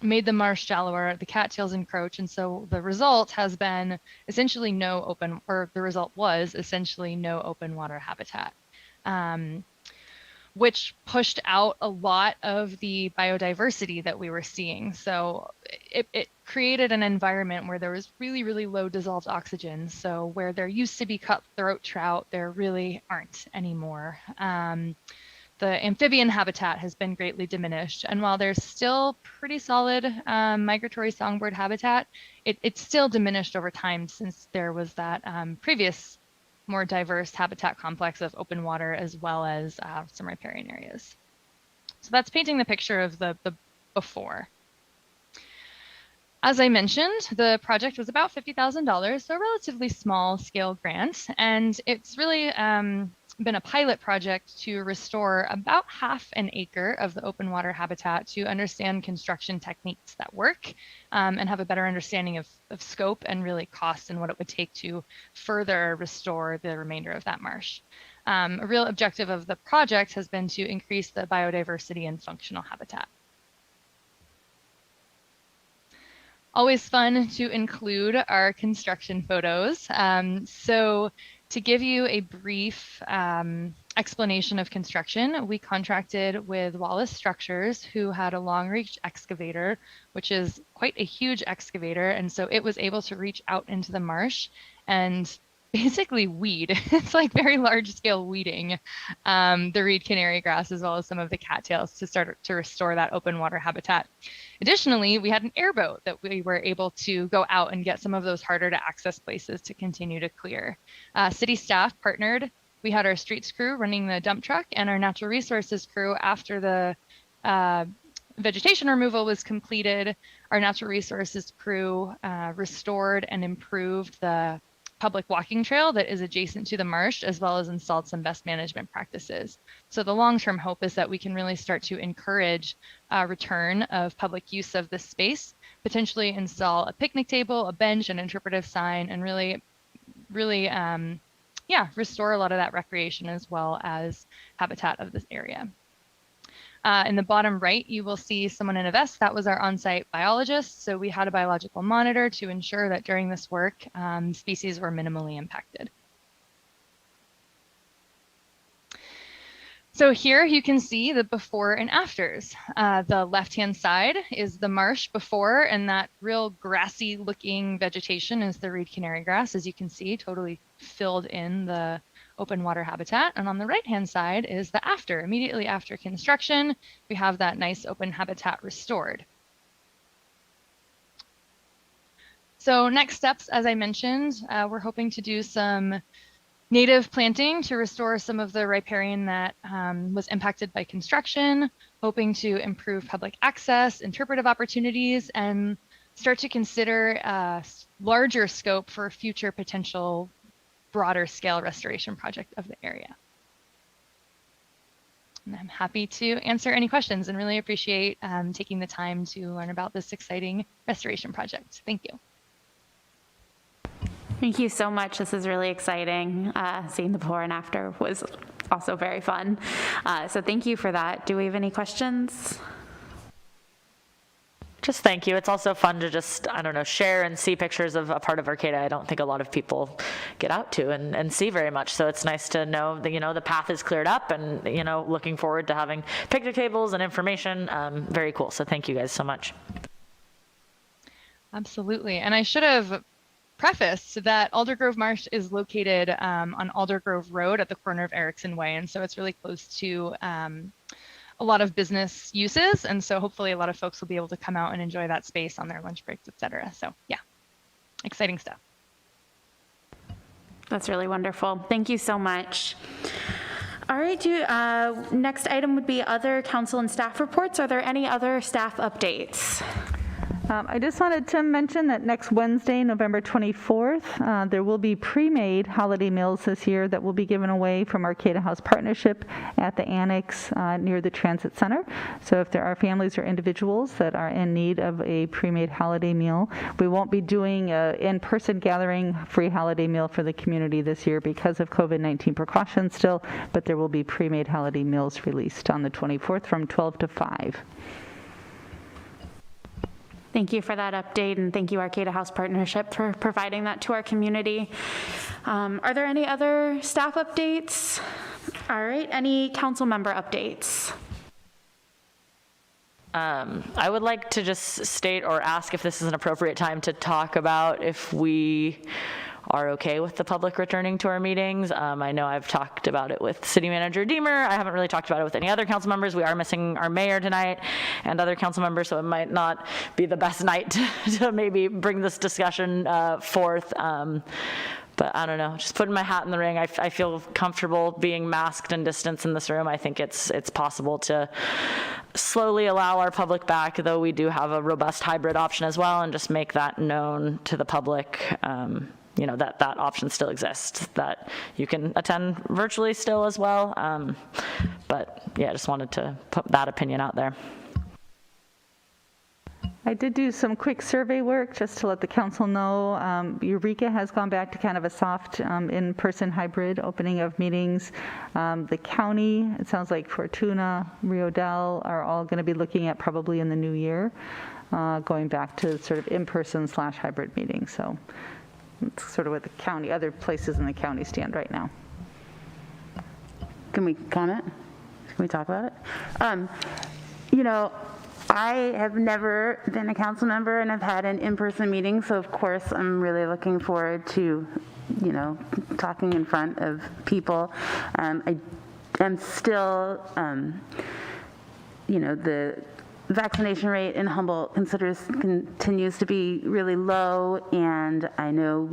made the marsh shallower, the cattails encroach, and so the result has been essentially no open, or the result was essentially no open water habitat, which pushed out a lot of the biodiversity that we were seeing. So it created an environment where there was really, really low dissolved oxygen. So where there used to be cutthroat trout, there really aren't anymore. The amphibian habitat has been greatly diminished. And while there's still pretty solid migratory songbird habitat, it's still diminished over time since there was that previous more diverse habitat complex of open water as well as some riparian areas. So that's painting the picture of the before. As I mentioned, the project was about $50,000, so a relatively small scale grant, and it's really been a pilot project to restore about half an acre of the open water habitat to understand construction techniques that work and have a better understanding of scope and really cost and what it would take to further restore the remainder of that marsh. A real objective of the project has been to increase the biodiversity and functional habitat. Always fun to include our construction photos. So to give you a brief explanation of construction, we contracted with Wallace Structures, who had a long reach excavator, which is quite a huge excavator. And so it was able to reach out into the marsh and basically weed. It's like very large scale weeding the reed canary grass as well as some of the cattails to start to restore that open water habitat. Additionally, we had an airboat that we were able to go out and get some of those harder to access places to continue to clear. City staff partnered. We had our streets crew running the dump truck and our natural resources crew after the vegetation removal was completed. Our natural resources crew restored and improved the public walking trail that is adjacent to the marsh, as well as installed some best management practices. So the long-term hope is that we can really start to encourage return of public use of this space, potentially install a picnic table, a bench, an interpretive sign, and really restore a lot of that recreation as well as habitat of this area. In the bottom right, you will see someone in a vest. That was our on-site biologist. So we had a biological monitor to ensure that during this work, species were minimally impacted. So here you can see the before and afters. The left-hand side is the marsh before, and that real grassy looking vegetation is the reed canary grass, as you can see, totally filled in the open water habitat. And on the right-hand side is the after. Immediately after construction, we have that nice open habitat restored. So next steps, as I mentioned, we're hoping to do some native planting to restore some of the riparian that was impacted by construction, hoping to improve public access, interpretive opportunities, and start to consider larger scope for future potential broader scale restoration project of the area. And I'm happy to answer any questions and really appreciate taking the time to learn about this exciting restoration project. Thank you. Thank you so much. This is really exciting. Seeing the before and after was also very fun. So thank you for that. Do we have any questions? Just thank you. It's also fun to just, I don't know, share and see pictures of a part of Arcata I don't think a lot of people get out to and see very much. So it's nice to know that, the path is cleared up and, looking forward to having picnic tables and information. Very cool. So thank you guys so much. Absolutely. And I should have prefaced that Aldergrove Marsh is located on Aldergrove Road at the corner of Erickson Way. And so it's really close to a lot of business uses. And so hopefully a lot of folks will be able to come out and enjoy that space on their lunch breaks, et cetera. So yeah, exciting stuff. That's really wonderful. Thank you so much. All right, next item would be other council and staff reports. Are there any other staff updates? I just wanted to mention that next Wednesday, November 24th, there will be pre-made holiday meals this year that will be given away from Arcata House Partnership at the Annex near the Transit Center. So if there are families or individuals that are in need of a pre-made holiday meal, we won't be doing an in-person gathering free holiday meal for the community this year because of COVID-19 precautions still, but there will be pre-made holiday meals released on the 24th from 12 to 5. Thank you for that update, and thank you, Arcata House Partnership, for providing that to our community. Are there any other staff updates? All right, any council member updates? I would like to just state or ask if this is an appropriate time to talk about if we are okay with the public returning to our meetings. I know I've talked about it with City Manager Deemer. I haven't really talked about it with any other council members. We are missing our mayor tonight and other council members, so it might not be the best night to maybe bring this discussion forth. But I don't know, just putting my hat in the ring. I feel comfortable being masked and distanced in this room. I think it's possible to slowly allow our public back, though we do have a robust hybrid option as well, and just make that known to the public. That option still exists, that you can attend virtually still as well. But yeah, I just wanted to put that opinion out there. I did do some quick survey work just to let the council know. Eureka has gone back to kind of a soft in-person hybrid opening of meetings. The county, it sounds like Fortuna, Rio Del are all going to be looking at probably in the new year, going back to sort of in-person / hybrid meetings. So it's sort of what the county, other places in the county stand right now. Can we comment? Can we talk about it? I have never been a council member and I've had an in-person meeting, so of course I'm really looking forward to, talking in front of people. I am still, the vaccination rate in Humboldt continues to be really low, and I know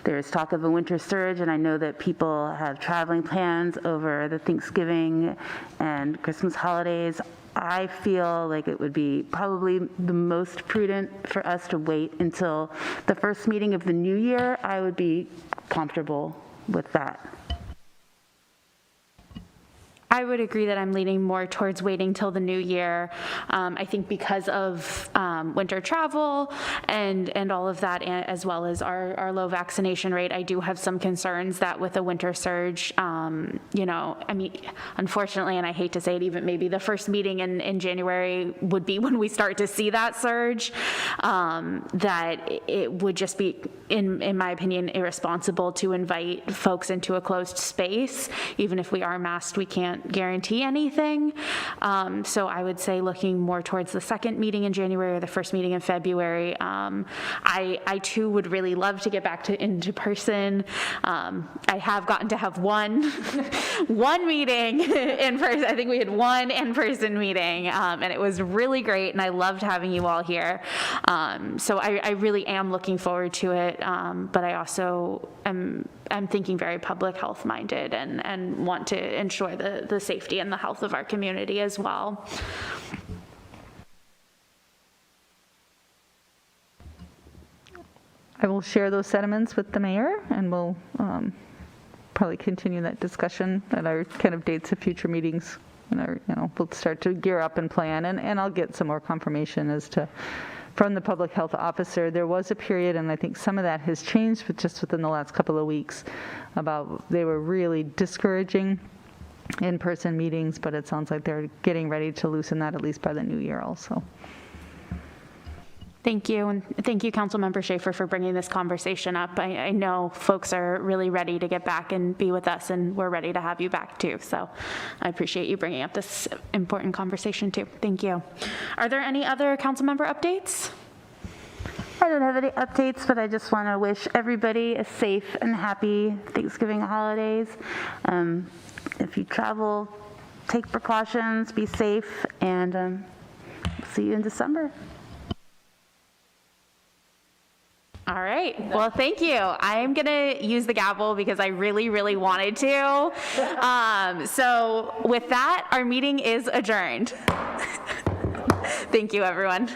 there's talk of a winter surge, and I know that people have traveling plans over the Thanksgiving and Christmas holidays. I feel like it would be probably the most prudent for us to wait until the first meeting of the new year. I would be comfortable with that. I would agree that I'm leaning more towards waiting till the new year. I think because of winter travel and all of that, as well as our low vaccination rate, I do have some concerns that with a winter surge, unfortunately, and I hate to say it, even maybe the first meeting in January would be when we start to see that surge, that it would just be, in my opinion, irresponsible to invite folks into a closed space. Even if we are masked, we can't guarantee anything. So I would say looking more towards the second meeting in January or the first meeting in February. I too would really love to get back into person. I have gotten to have one meeting in person. I think we had one in-person meeting, and it was really great, and I loved having you all here. So I really am looking forward to it, but I also am thinking very public health minded and want to ensure the safety and the health of our community as well. I will share those sentiments with the mayor, and we'll probably continue that discussion at our kind of dates of future meetings. And our, we'll start to gear up and plan, and I'll get some more confirmation as to, from the public health officer. There was a period, and I think some of that has changed, but just within the last couple of weeks, about they were really discouraging in-person meetings, but it sounds like they're getting ready to loosen that at least by the new year also. Thank you, and thank you, Councilmember Schaefer, for bringing this conversation up. I know folks are really ready to get back and be with us, and we're ready to have you back too. So I appreciate you bringing up this important conversation too. Thank you. Are there any other councilmember updates? I don't have any updates, but I just want to wish everybody a safe and happy Thanksgiving holidays. If you travel, take precautions, be safe, and see you in December. All right, well, thank you. I'm gonna use the gavel because I really, really wanted to. So with that, our meeting is adjourned. Thank you, everyone.